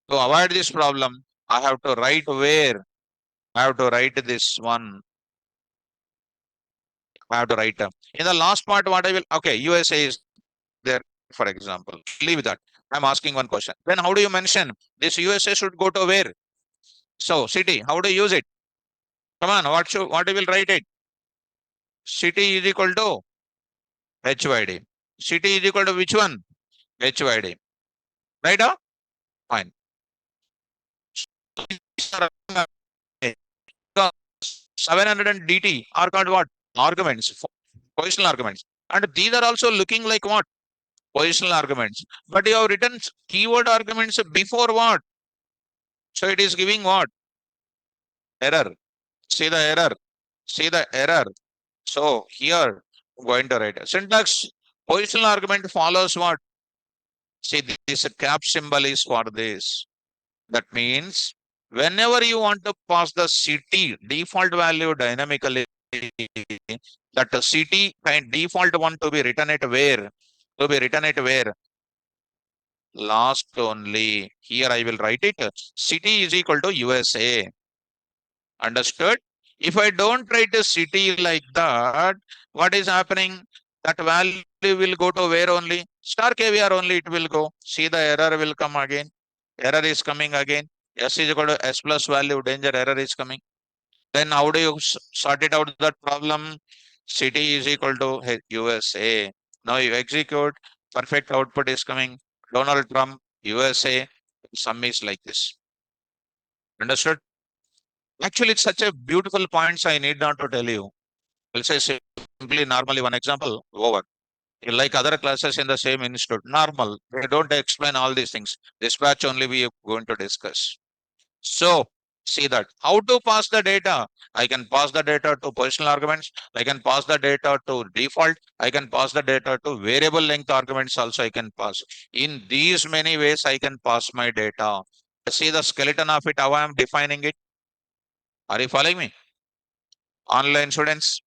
To avoid this problem, I have to write where? I have to write this one. I have to write in the last part what I will. Okay, USA is there, for example. Leave that. I'm asking one question. Then how do you mention this USA should go to where? So city, how do you use it? Come on, what you will write it? City is equal to HYD. City is equal to which one? HYD. Right? Fine. 700 and DT are called what? Arguments, positional arguments. And these are also looking like what? Positional arguments. But you have written keyword arguments before what? So it is giving what? Error. See the error. See the error. So here I'm going to write syntax. Positional argument follows what? See, this cap symbol is for this. That means whenever you want to pass the city default value dynamically, that city kind default one to be written at where? To be written at where? Last only. Here I will write it. City is equal to USA. Understood? If I don't write a city like that, what is happening? That value will go to where only? Star KVR only it will go. See the error will come again. Error is coming again. S is equal to S plus value, danger error is coming. Then how do you sort it out that problem? City is equal to USA. Now you execute, perfect output is coming. Donald Trump, USA, sum is like this. Understood? Actually, it's such a beautiful points I need not to tell you. I'll say simply normally one example over. Like other classes in the same institute, normal. They don't explain all these things. This batch only we are going to discuss. So see that how to pass the data. I can pass the data to positional arguments. I can pass the data to default. I can pass the data to variable length arguments also I can pass. In these many ways, I can pass my data. See the skeleton of it, how I am defining it. Are you following me? Online students,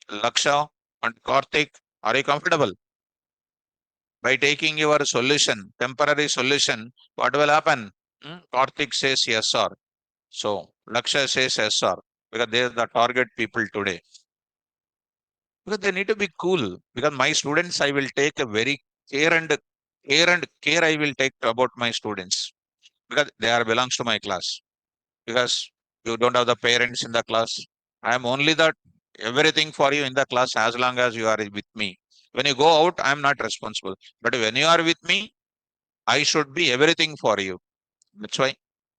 Laksha and Karthik, are you comfortable? By taking your solution, temporary solution, what will happen? Karthik says yes, sir. So Laksha says yes, sir, because they are the target people today. Because they need to be cool. Because my students, I will take a very care I will take about my students because they are belongs to my class. Because you don't have the parents in the class. I am only the everything for you in the class as long as you are with me. When you go out, I am not responsible. But when you are with me, I should be everything for you. That's why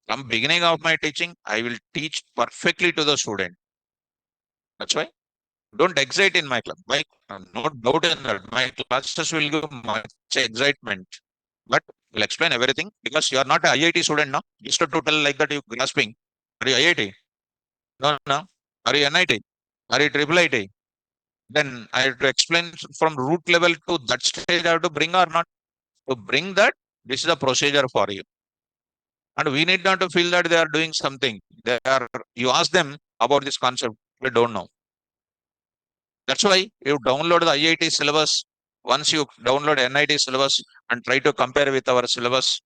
from beginning of my teaching, I will teach perfectly to the student. That's why don't excite in my class. No doubt in that. My classes will give much excitement. But we'll explain everything because you are not a IIT student now. Just to tell like that you grasping. Are you IIT? No, no. Are you NIT? Are you triple IT? Then I have to explain from root level to that stage I have to bring or not. To bring that, this is a procedure for you. And we need not to feel that they are doing something. They are you ask them about this concept, they don't know. That's why you download the IIT syllabus. Once you download NIT syllabus and try to compare with our syllabus,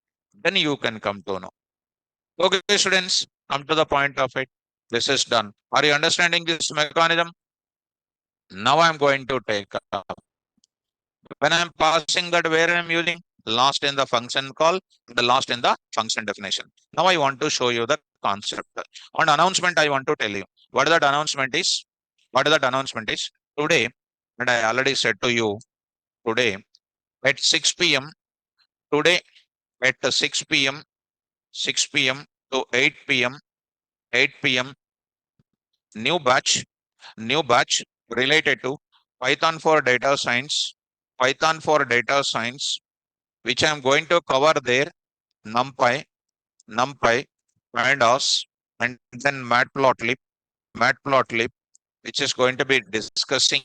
then you can come to know. Okay, students, come to the point of it. This is done. Are you understanding this mechanism? Now I'm going to take up. When I'm passing that, where I'm using last in the function call, the last in the function definition. Now I want to show you the concept. On announcement, I want to tell you what that announcement is. What that announcement is today, and I already said to you today at 6 p.m. Today at 6 p.m. 6 p.m. to 8 p.m. 8 p.m. new batch related to Python for data science Python for data science, which I'm going to cover there, NumPy, Pandas, and then Matplotlib, which is going to be discussing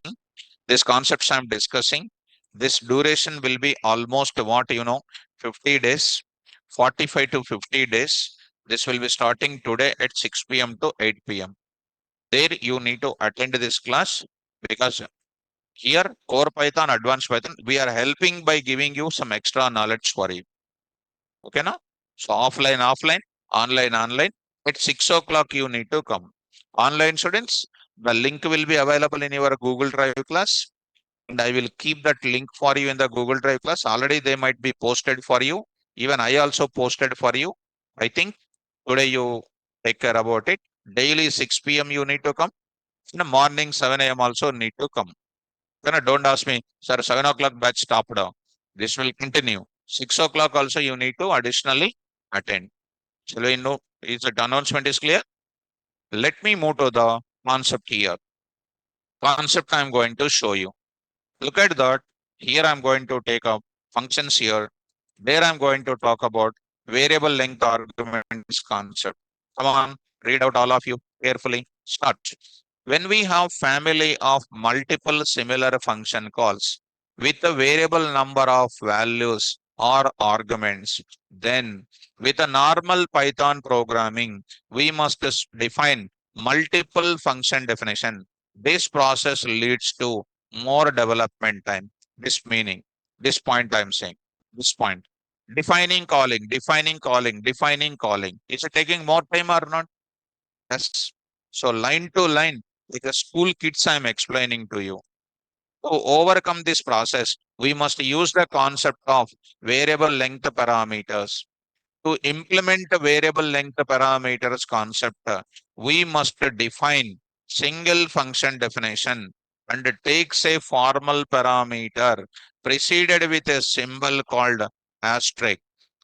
these concepts I'm discussing. This duration will be almost 50 days, 45 to 50 days. This will be starting today at 6 p.m. to 8 p.m. There you need to attend this class because here core Python, advanced Python, we are helping by giving you some extra knowledge for you. Okay, now? So offline, online. At 6 o'clock, you need to come. Online students, the link will be available in your Google Drive class. And I will keep that link for you in the Google Drive class. Already they might be posted for you. Even I also posted for you. I think today you take care about it. Daily 6 p.m. you need to come. In the morning 7 a.m. also need to come. Don't ask me, sir, 7 o'clock batch stopped. This will continue. 6 o'clock also you need to additionally attend. Shall we know? Is the announcement is clear? Let me move to the concept here. Concept I'm going to show you. Look at that. Here I'm going to take up functions here. There I'm going to talk about variable length arguments concept. Come on, read out all of you carefully. Start. When we have family of multiple similar function calls with a variable number of values or arguments, then with a normal Python programming, we must define multiple function definition. This process leads to more development time. This meaning, this point I'm saying, this point. Defining calling. Is it taking more time or not? Yes. So line to line, like a school kids I'm explaining to you. To overcome this process, we must use the concept of variable length parameters. To implement the variable length parameters concept, we must define single function definition and it takes a formal parameter preceded with a symbol called asterisk.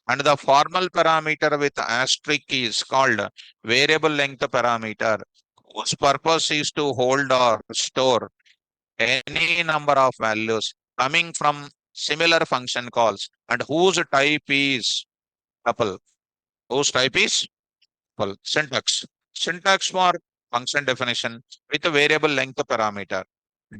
And the formal parameter with asterisk is called variable length parameter, whose purpose is to hold or store any number of values coming from similar function calls and whose type is tuple. Whose type is tuple. Syntax. Syntax for function definition with a variable length parameter.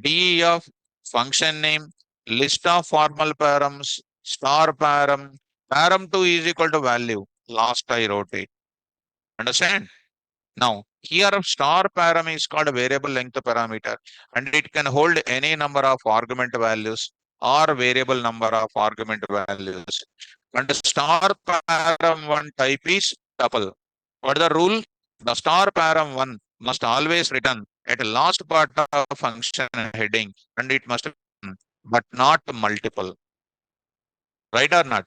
DEF, function name, list of formal params, star param, param2 is equal to value. Last I wrote it. Understand? Now, here a star param is called a variable length parameter and it can hold any number of argument values or variable number of argument values. And the star param one type is tuple. What is the rule? The star param one must always return at the last part of function heading and it must be but not multiple. Right or not?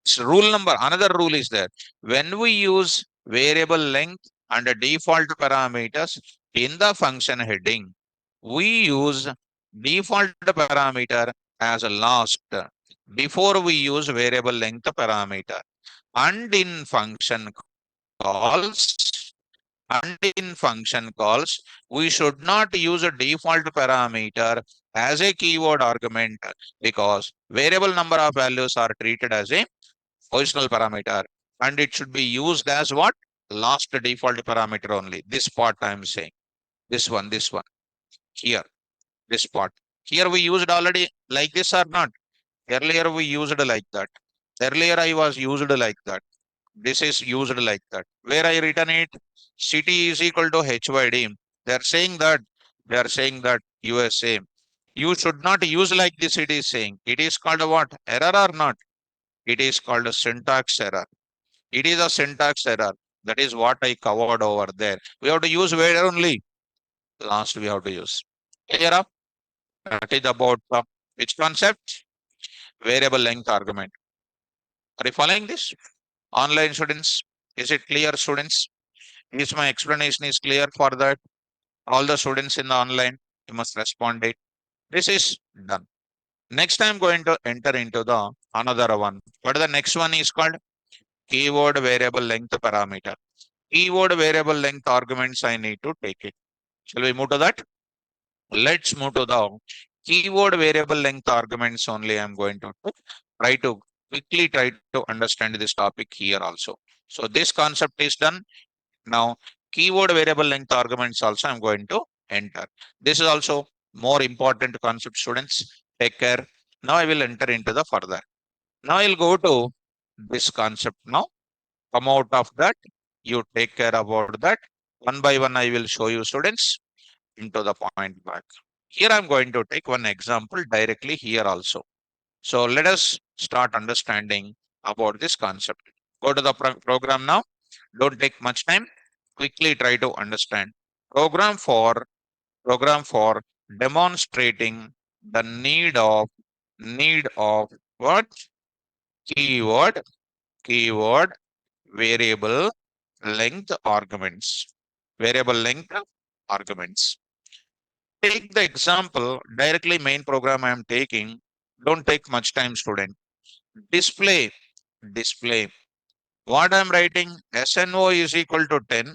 So rule number, another rule is there. When we use variable length and the default parameters in the function heading, we use default parameter as a last before we use variable length parameter. And in calls, calls, we should not use a default parameter as a keyword argument because variable number of values are treated as a positional parameter and it should be used as what? Last default parameter only. This part I am saying. This one, here, this part. Here we used already like this or not? Earlier we used like that. Earlier I was used like that. This is used like that. Where I written it, city is equal to HYD. They are saying that USA. You should not use like this, it is saying. It is called a what? Error or not? It is called a syntax error. It is a syntax error. That is what I covered over there. We have to use where only? Last we have to use. Clear up? That is about which concept? Variable length argument. Are you following this? Online students, is it clear, students? Is my explanation is clear for that? All the students in the online, you must respond it. This is done. Next, I'm going to enter into the another one. What the next one is called? Keyword variable length parameter. Keyword variable length arguments I need to take it. Shall we move to that? Let's move to the keyword variable length arguments only I'm going to try to try to understand this topic here also. So this concept is done. Now keyword variable length arguments also I'm going to enter. This is also more important concept, students. Take care. Now I will enter into the further. Now I'll go to this concept now. Come out of that. You take care about that. One by one I will show you, students, into the point back. Here I'm going to take one example directly here also. So let us start understanding about this concept. Go to the program now. Don't take much time. Quickly try to understand. Program for program for demonstrating the need of what? Keyword variable length arguments. Variable length arguments. Take the example directly main program I am taking. Don't take much time, student. Display. What I'm writing, SNO is equal to 10,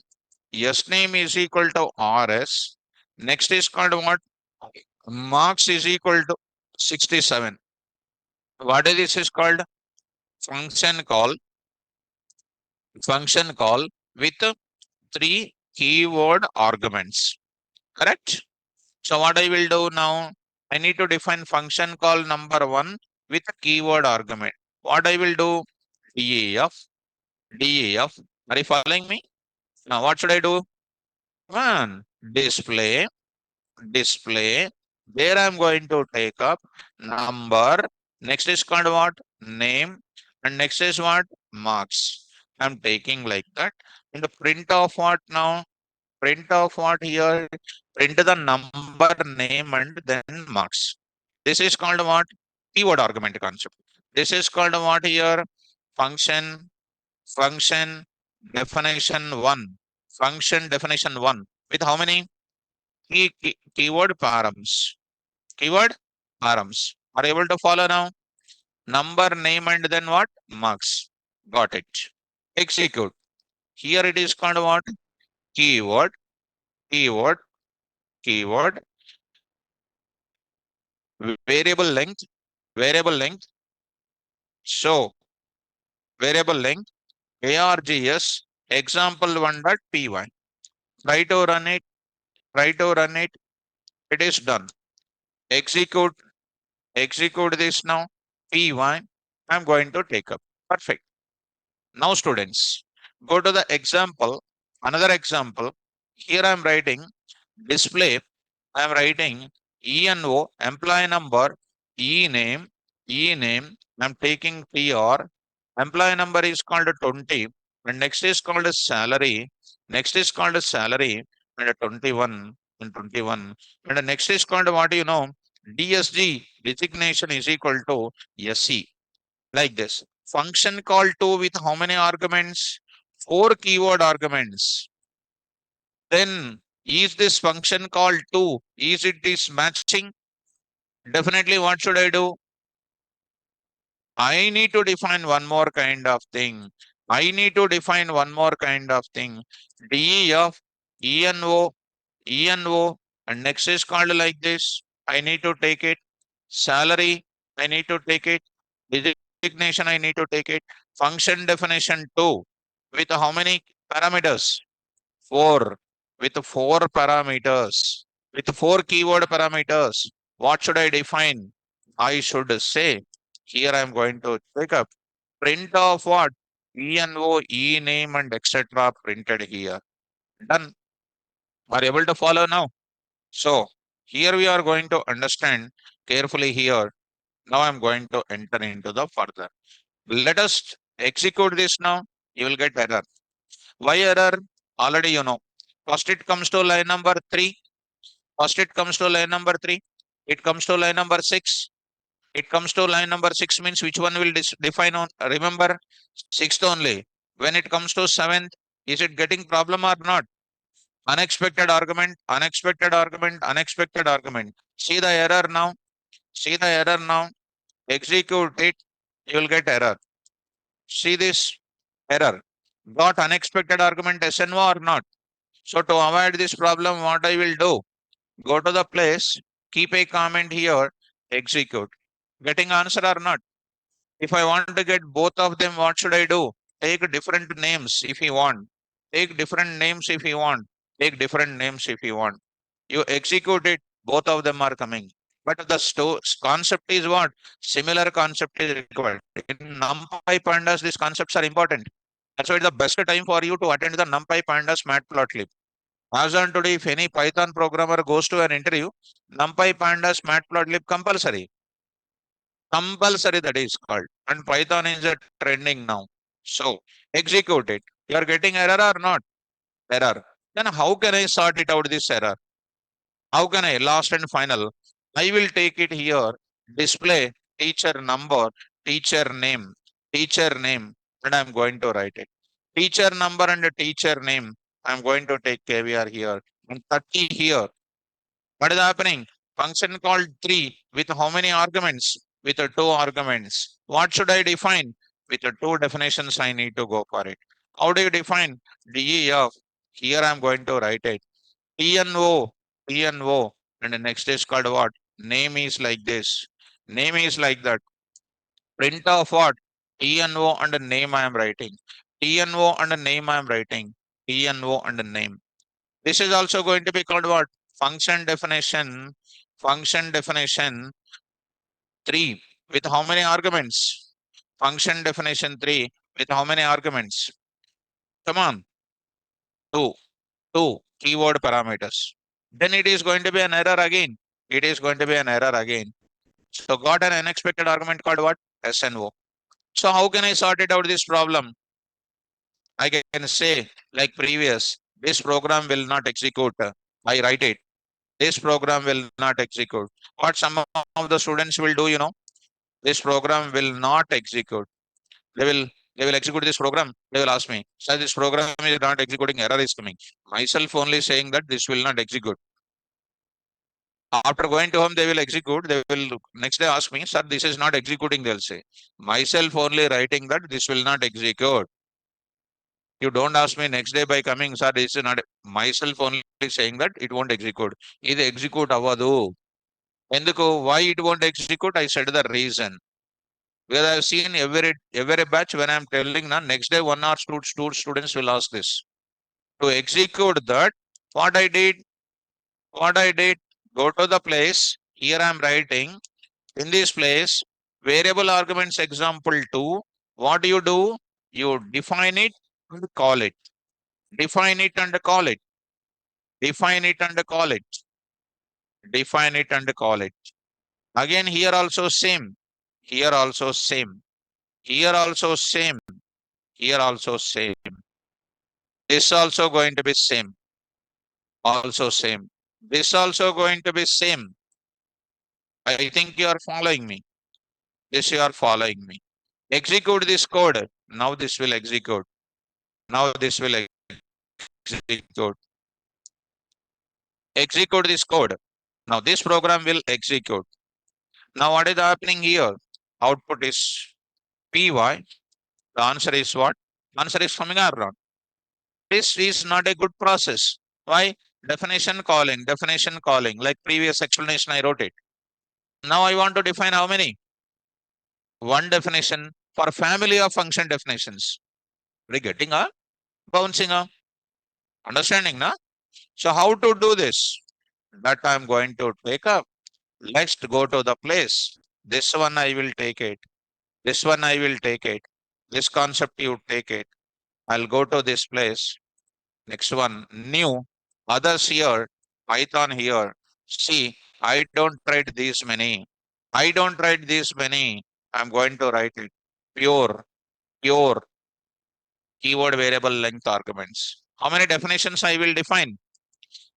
S name is equal to RS. Next is called what? Marks is equal to 67. What is this is called? Function call. Function call with three keyword arguments. Correct? So what I will do now? I need to define function call number one with a keyword argument. What I will do? DEF. DEF. Are you following me? Now what should I do? One, display. There I'm going to take up number. Next is called what? Name. And next is what? Marks. I'm taking like that. And the print of what now? Print of what here? Print the number, name, and then marks. This is called what? Keyword argument concept. This is called what here? Function, function definition one. Function definition one. With how many? Keyword params. Keyword params. Are you able to follow now? Number, name, and then what? Marks. Got it. Execute. Here it is called what? Keyword, keyword, keyword, variable length, variable length. So, variable length, args, example1.py. Try to run it, try to run it. It is done. Execute, execute this now. Py, I'm going to take up. Perfect. Now, students, go to the example, another example. Here I'm writing display. I'm writing ENO, employee number, E name. I'm taking PR. Employee number is called 20. And next is called salary. Next is called salary. And 21. And 21. And the next is called what you know? DSG, designation is equal to SC. Like this. Function call to with how many arguments? Four keyword arguments. Then is this function call to? Is it this matching? Definitely what should I do? I need to define one more kind of thing. I need to define one more kind of thing. DEF, ENO, ENO, and next is called like this. I need to take it. Salary, I need to take it. Designation, I need to take it. Function definition 2 with how many parameters? 4. With four parameters. With four keyword parameters. What should I define? I should say, here I am going to take up print of what? ENO, E name, and etc. printed here. Done. Are you able to follow now? So here we are going to understand carefully here. Now I'm going to enter into the further. Let us execute this now. You will get error. Why error? Already you know. First it comes to line number 3. First it comes to line number 3. It comes to line number 6. It comes to line number 6 means which one will define on? Remember, sixth only. When it comes to seventh, is it getting problem or not? Unexpected argument, unexpected argument, unexpected argument. See the error now. See the error now. Execute it. You will get error. See this error. Got unexpected argument SNO or not? So to avoid this problem, what I will do? Go to the place. Keep a comment here, execute. Getting answer or not? If I want to get both of them, what should I do? Take different names if you want. Take different names if you want. Take different names if you want. You execute it, both of them are coming. But the concept is what? Similar concept is required. In NumPy pandas, these concepts are important. That's why it's the best time for you to attend the NumPy pandas matplotlib. As on today, if any Python programmer goes to an interview, NumPy pandas matplotlib compulsory. Compulsory that is called. And Python is a trending now. So execute it. You are getting error or not? Error. Then how can I sort it out this error? How can I? Last and final. I will take it here. Display teacher number, teacher name, and I'm going to write it. Teacher number and teacher name. I'm going to take KVR here and 30 here. What is happening? Function called 3 with how many arguments? With 2 arguments. What should I define? With 2 definitions, I need to go for it. How do you define DEF? Here I'm going to write it. TNO, TNO, and the next is called what? Name is like this. Name is like that. Print of what? TNO and the name I am writing. TNO and the name I am writing. TNO and the name. This is also going to be called what? Function definition. Function definition 3 with how many arguments? Function definition 3 with how many arguments? Come on, 2. 2 keyword parameters. Then it is going to be an error again. It is going to be an error again. So got an unexpected argument called what? SNO. So how can I sort it out this problem? I can say like previous, this program will not execute. I write it. This program will not execute. What some of the students will do, this program will not execute. They will they will execute this program. They will ask me, sir, this program is not executing, error is coming. Myself only saying that this will not execute. After going to home, they will execute. They will next day ask me, sir, this is not executing. They'll say, myself only writing that this will not execute. You don't ask me next day by coming, sir, this is not. Myself only saying that it won't execute. It execute avadu. Enduku, why it won't execute? I said the reason. Because I've seen every batch when I'm telling now, next day one or two students will ask this. To execute that, what I did, go to the place. Here I'm writing in this place, variable arguments example 2. What do? You define it and call it. Define it and call it. Define it and call it. Define it and call it. Again, here also same. Here also same. Here also same. Here also same. This also going to be same. Also same. This also going to be same. I think you are following me. This you are following me. Execute this code. Now this will execute. Now this will execute. Execute this code. Now this program will execute. Now what is happening here? Output is PY. The answer is what? Answer is coming or not? This is not a good process. Why? Definition calling, like previous explanation I wrote it. Now I want to define how many? One definition for family of function definitions. Are you getting up? Bouncing up? Understanding, na? So how to do this? That I'm going to take up. Let's go to the place. This one I will take it. This one I will take it. This concept you take it. I'll go to this place. Next one, new. Others here. Python here. See, I don't write these many. I don't write these many. I'm going to write it. Pure keyword variable length arguments. How many definitions I will define?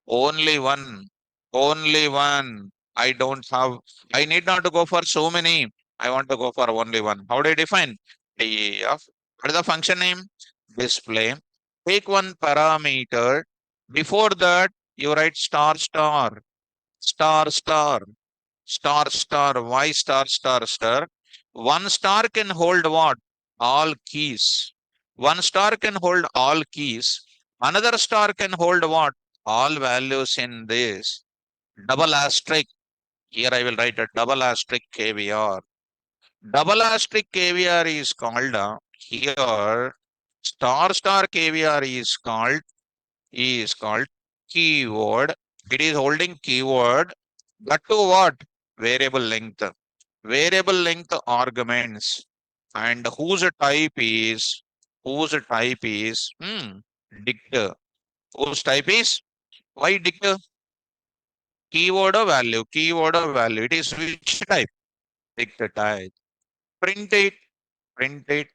Only one. Only one. I don't have, I need not to go for so many. I want to go for only one. How do I define? Def. What is the function name? Display. Take one parameter. Before that, you write star star, star star, star star, y star star star. One star can hold what? All keys. One star can hold all keys. Another star can hold what? All values in this. Double asterisk. Here I will write a double asterisk caviar. Double asterisk caviar is called here star caviar is called keyword. It is holding keyword. That to what? Variable length. Variable length arguments. And whose type is dict. Whose type is why dict? Keyword or value? Keyword or value? It is which type? Dict type. Print it. Print it.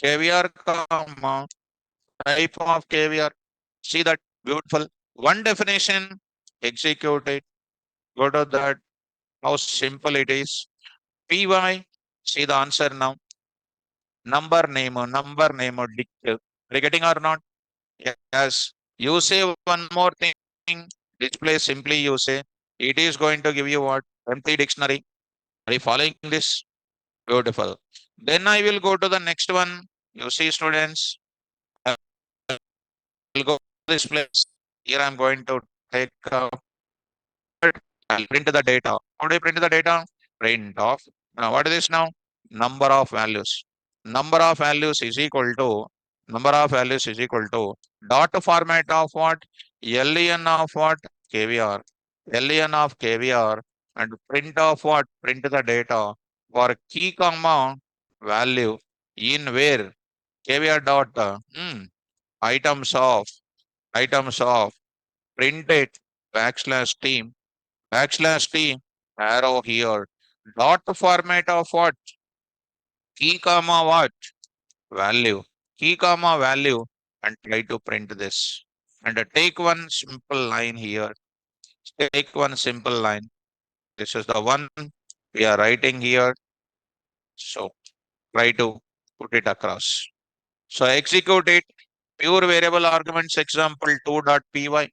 Caviar comma type of caviar. See that beautiful one definition. Execute it. Go to that. How simple it is. Py. See the answer now. Number name, dict. Are you getting or not? Yes. You say one more thing. Display simply you say. It is going to give you what? Empty dictionary. Are you following this? Beautiful. Then I will go to the next one. You see, students, I will go to this place. Here I'm going to take I'll print the data. How do you print the data? Print of. Now, what is this now? Number of values. Number of values is equal to dot format of what? LEN of what? KVR. LEN of KVR and print of what? Print the data for key comma value in where KVR dot items of print it backslash t arrow here dot format of what key comma what value key comma value and try to print this and take one simple line here. Take one simple line. This is the one we are writing here. So try to put it across. So execute it. Pure variable arguments example 2.py.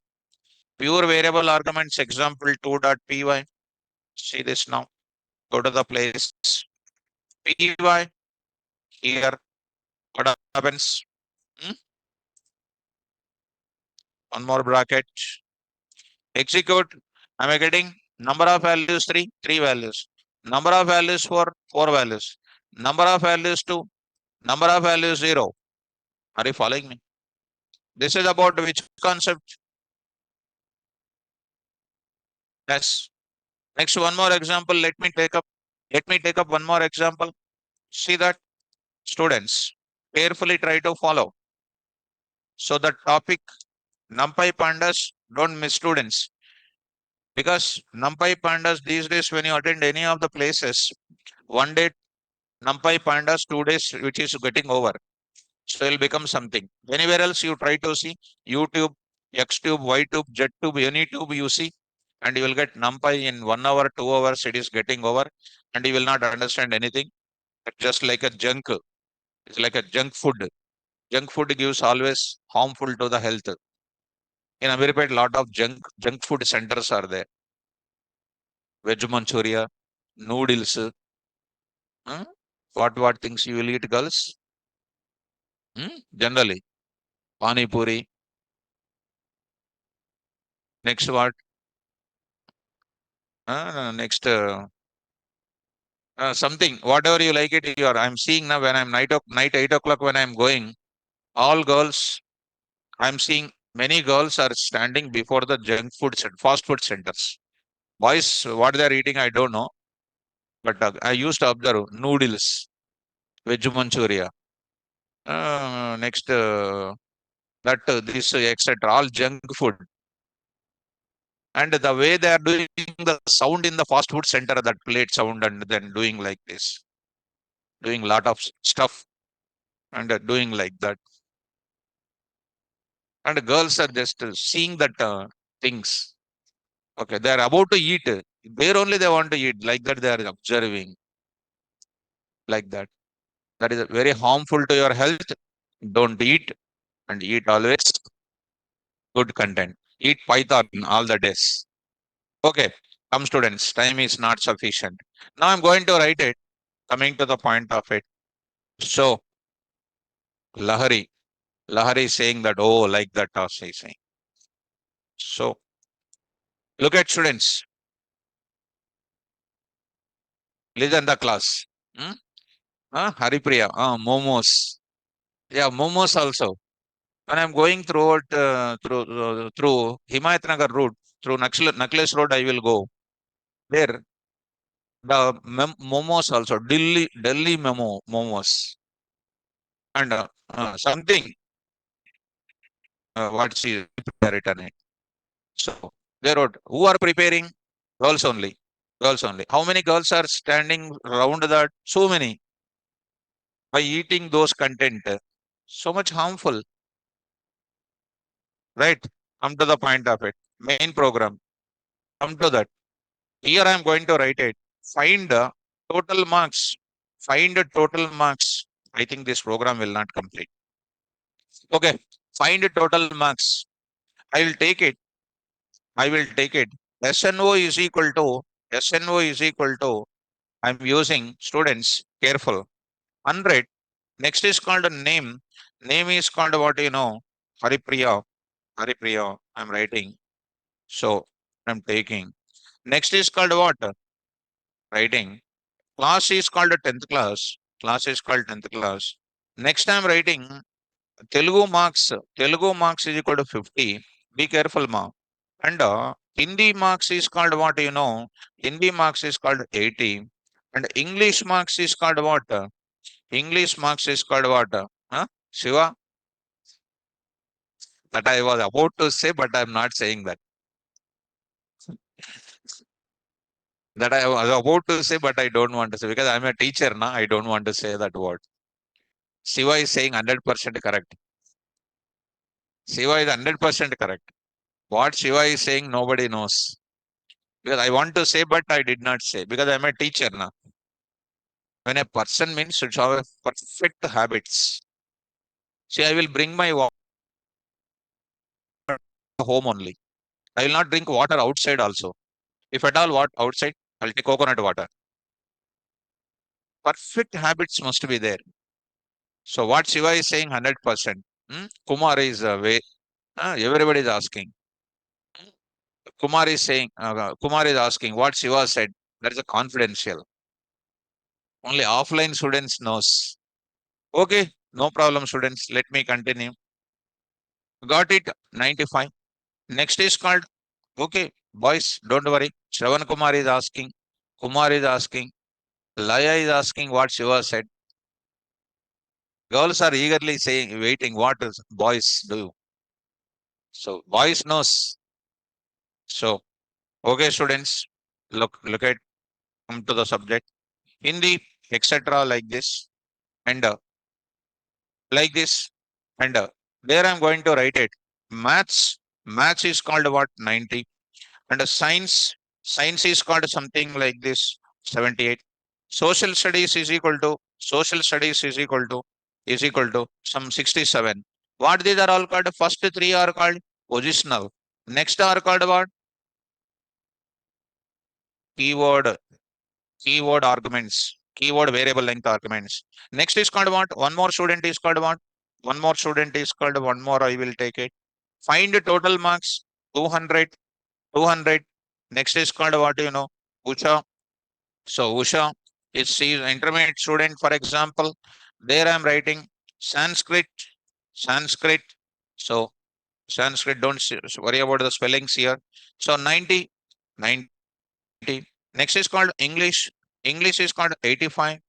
Pure variable arguments example 2.py. See this now. Go to the place. Py here. What happens? Hmm? One more bracket. Execute. Am I getting number of values 3? 3 values. Number of values 4? 4 values. Number of values 2? Number of values 0. Are you following me? This is about which concept? Yes. Next, one more example. Let me take up one more example. See that, students, carefully try to follow. So the topic NumPy pandas, don't miss, students, because NumPy pandas these days when you attend any of the places, one day NumPy pandas, 2 days which is getting over. So it'll become something. Anywhere else you try to see YouTube, Xtube, YTube, JetTube, any tube you see, and you will get NumPy in 1 hour, 2 hours. It is getting over, and you will not understand anything. It's just like a junk. It's like a junk food. Junk food gives always harmful to the health. In America, a lot of junk food centers are there. Veg Manchuria, noodles. Huh? What things you will eat, girls? Generally, pani puri. Next what? Next something. Whatever you like it. You are. I'm seeing now when I'm night 8 o'clock when I'm going. All girls. I'm seeing many girls are standing before the fast food centers. Boys, what they're eating, I don't know. But I used to observe noodles, veg manchuria. Next, that this etc. All junk food, and the way they are doing the sound in the fast food center, that plate sound, and then doing like this, doing lot of stuff, and doing like that. And girls are just seeing that things. Okay, they are about to eat. There only they want to eat like that. They are observing like that. That is very harmful to your health. Don't eat and eat always good content. Eat Python all the days. Okay, come students, time is not sufficient. Now I'm going to write it, coming to the point of it. So, Lahari, Lahari is saying that, oh, like that, Toss is saying. So, look at students. Listen the class. Hmm? Haripriya. Momos. Yeah, momos also. When I'm going through Himayat Nagar route, through Nakles Road, I will go. There, the momos also, Delhi momos. And something, what she written it. So, they wrote, who are preparing? Girls only. Girls only. How many girls are standing around that? So many. By eating those content, so much harmful, right? Come to the point of it. Main program. Come to that. Here I am going to write it. Find the total marks. Find the total marks. I think this program will not complete. Okay. Find the total marks. I will take it. I will take it. SNO is equal to SNO is equal to. I'm using students. Careful. 100. Next is called a name. Name is called what you know. Haripriya. Haripriya. I'm writing. So I'm taking. Next is called what? Writing. Class is called a 10th class. Class is called 10th class. Next I'm writing Telugu marks. Telugu marks is equal to 50. Be careful, ma. And Hindi marks is called what you know. Hindi marks is called 80. And English marks is called what? English marks is called what? Shiva? That I was about to say, but I'm not saying that. That I was about to say, but I don't want to say because I'm a teacher now. I don't want to say that word. Shiva is saying 100% correct. Shiva is 100% correct. What Shiva is saying, nobody knows. Because I want to say, but I did not say because I'm a teacher now. When a person means should have perfect habits. See, I will bring my water home only. I will not drink water outside also. If at all, what outside, I'll take coconut water. Perfect habits must be there. So what Shiva is saying, 100%. Kumar is way. Everybody is asking. Kumar is asking what Shiva said. That is a confidential. Only offline students knows. Okay, no problem, students. Let me continue. Got it. 95. Next is called. Okay, boys, don't worry. Shravan Kumar is asking. Kumar is asking. Laya is asking what Shiva said. Girls are eagerly saying, waiting. What is boys do? So boys knows. So okay, students, look at come to the subject. Hindi, etc. Like this and like this and there I'm going to write it. Maths, maths is called what 90 and science is called something like this 78. Social studies is equal to some 67. What these are all called? First three are called positional. Next are called what? Keyword keyword arguments, keyword variable length arguments. Next is called what? One more student is called what? One more student is called one more. I will take it. Find the total marks 200, 200. Next is called what you know? Usha. So Usha is she is an intermediate student, for example. There I am writing Sanskrit, Sanskrit. So Sanskrit, don't worry about the spellings here. So 90, 90. Next is called English. English is called 85.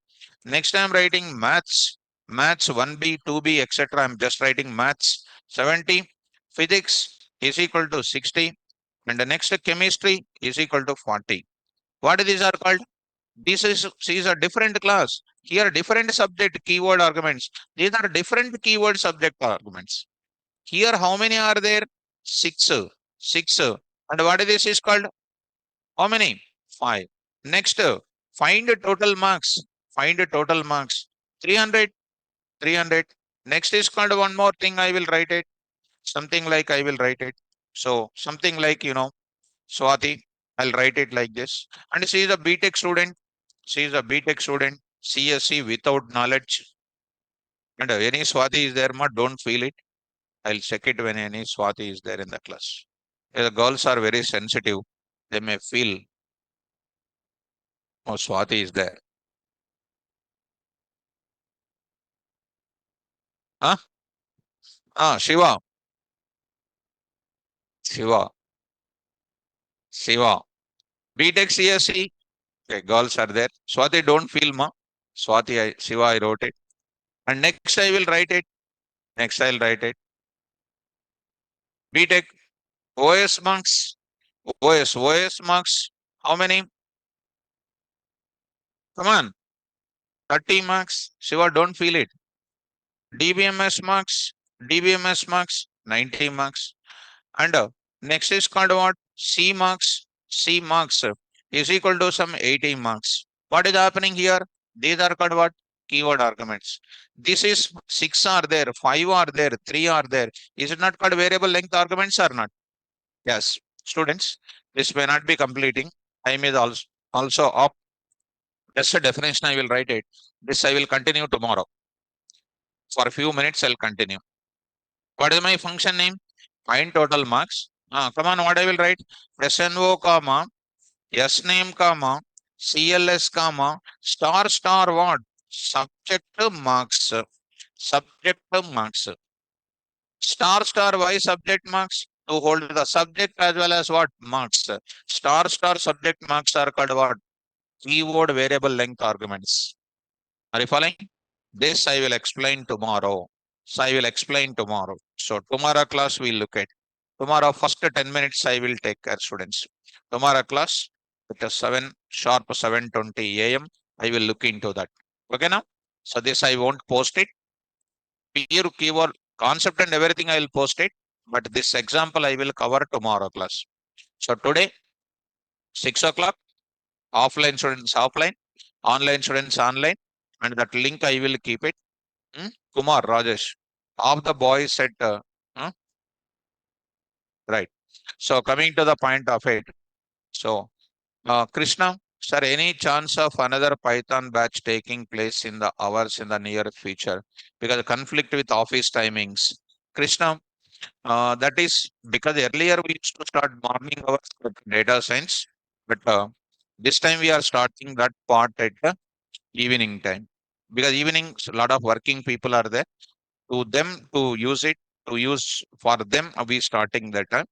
Next, I'm writing maths, maths 1B, 2B, etc. I'm just writing maths 70. Physics is equal to 60. And the next chemistry is equal to 40. What these are called? These are different class. Here, different subject keyword arguments. These are different keyword subject arguments. Here, how many are there? Six. Six. And what is this is called? How many? Five. Next, find the total marks. Find the total marks. 300. 300. Next is called one more thing. I will write it. Something like I will write it. So something like, Swati. I'll write it like this. And she is a BTech student. She is a BTech student. CSC without knowledge. And any Swati is there, ma, don't feel it. I'll check it when any Swati is there in the class. The girls are very sensitive. They may feel. Oh, Swati is there. Huh? Ah, Shiva. Shiva. Shiva. BTech CSE. Okay, girls are there. Swati, don't feel ma. Shiva, I wrote it. And next I will write it. Next I'll write it. BTech OS marks. OS marks. How many? Come on. 30 marks. Shiva, don't feel it. DBMS marks. DBMS marks. 90 marks. And next is called what? C marks. C marks is equal to some 80 marks. What is happening here? These are called what? Keyword arguments. This is 6 are there, 5 are there, 3 are there. Is it not called variable length arguments or not? Yes. Students, this may not be completing. Time is also up. Just a definition, I will write it. This I will continue tomorrow. For a few minutes, I'll continue. What is my function name? Find total marks. Come on, what I will write? SNO, comma, S name, comma, CLS, comma, star, star, what? Subject marks. Subject marks. Star, star, why subject marks? To hold the subject as well as what? Marks. Star, star, subject marks are called what? Keyword variable length arguments. Are you following? This I will explain tomorrow. So I will explain tomorrow. So tomorrow class we'll look at. Tomorrow first 10 minutes I will take care students. Tomorrow class at 7 sharp 7:20 a.m. I will look into that. Okay now? So this I won't post it. Pure keyword concept and everything I will post it. But this example I will cover tomorrow class. So today 6 o'clock offline students offline, online students online, and that link I will keep it. Kumar, Rajesh, of the boys said, uh, right. So coming to the point of it. So, Krishna, sir, any chance of another Python batch taking place in the hours in the near future? Because conflict with office timings. Krishna, that is because earlier we used to start morning hours with data science, but this time we are starting that part at the evening time. Because evening, a lot of working people are there to them to use it to use for them we starting that time,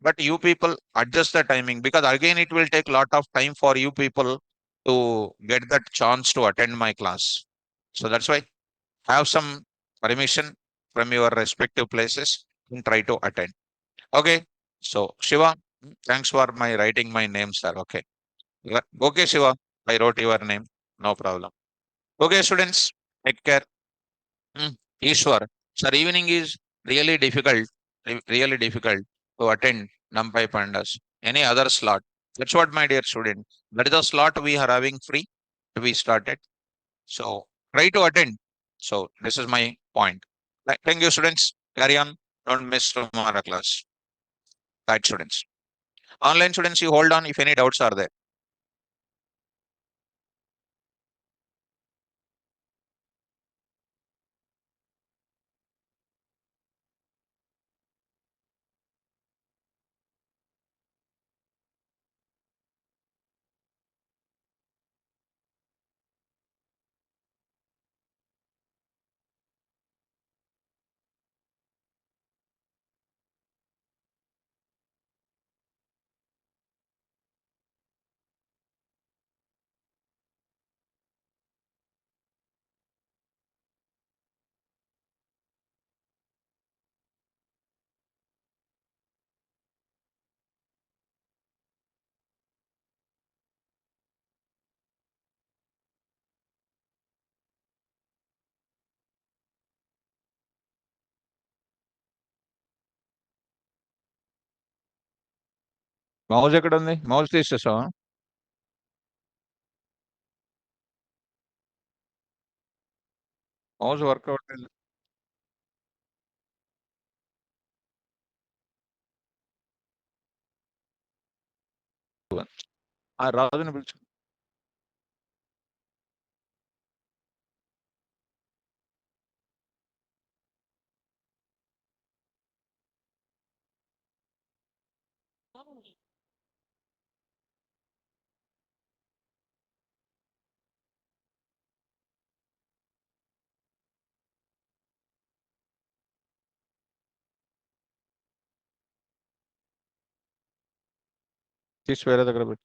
but you people adjust the timing because again it will take a lot of time for you people to get that chance to attend my class. So that's why have some permission from your respective places and try to attend. Okay, so Shiva, thanks for my writing my name, sir. Okay. Okay, Shiva, I wrote your name, no problem. Okay, students, take care. Mm. Ishwar, sir, evening is really difficult, really difficult to attend NumPy Pandas. Any other slot? That's what, my dear student. That is the slot we are having free. We started. So try to attend. So this is my point. Thank you, students. Carry on. Don't miss tomorrow class. Right, students. Online students, you hold on if any doubts are there. మౌజ్ ఎక్కడ ఉంది? మౌజ్ తీసేసావా? మౌజ్ work అవ్వట్లేదు. ఆ రాజుని పిలుచు. తీసి వేరే దగ్గర పెట్టు.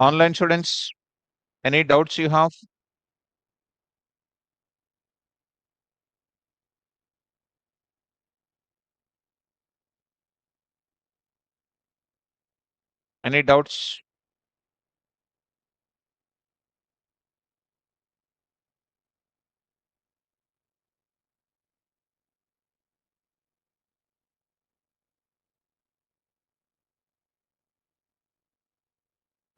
Online students, any doubts you have? Any doubts?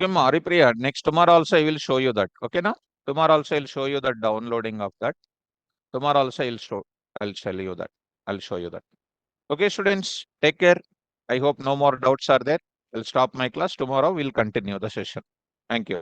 Okay, Haripriya, next tomorrow also I will show you that. Okay, now tomorrow also I'll show you the downloading of that. Tomorrow also I'll tell you that. I'll show you that. Okay, students, take care. I hope no more doubts are there. I'll stop my class. Tomorrow we'll continue the session. Thank you.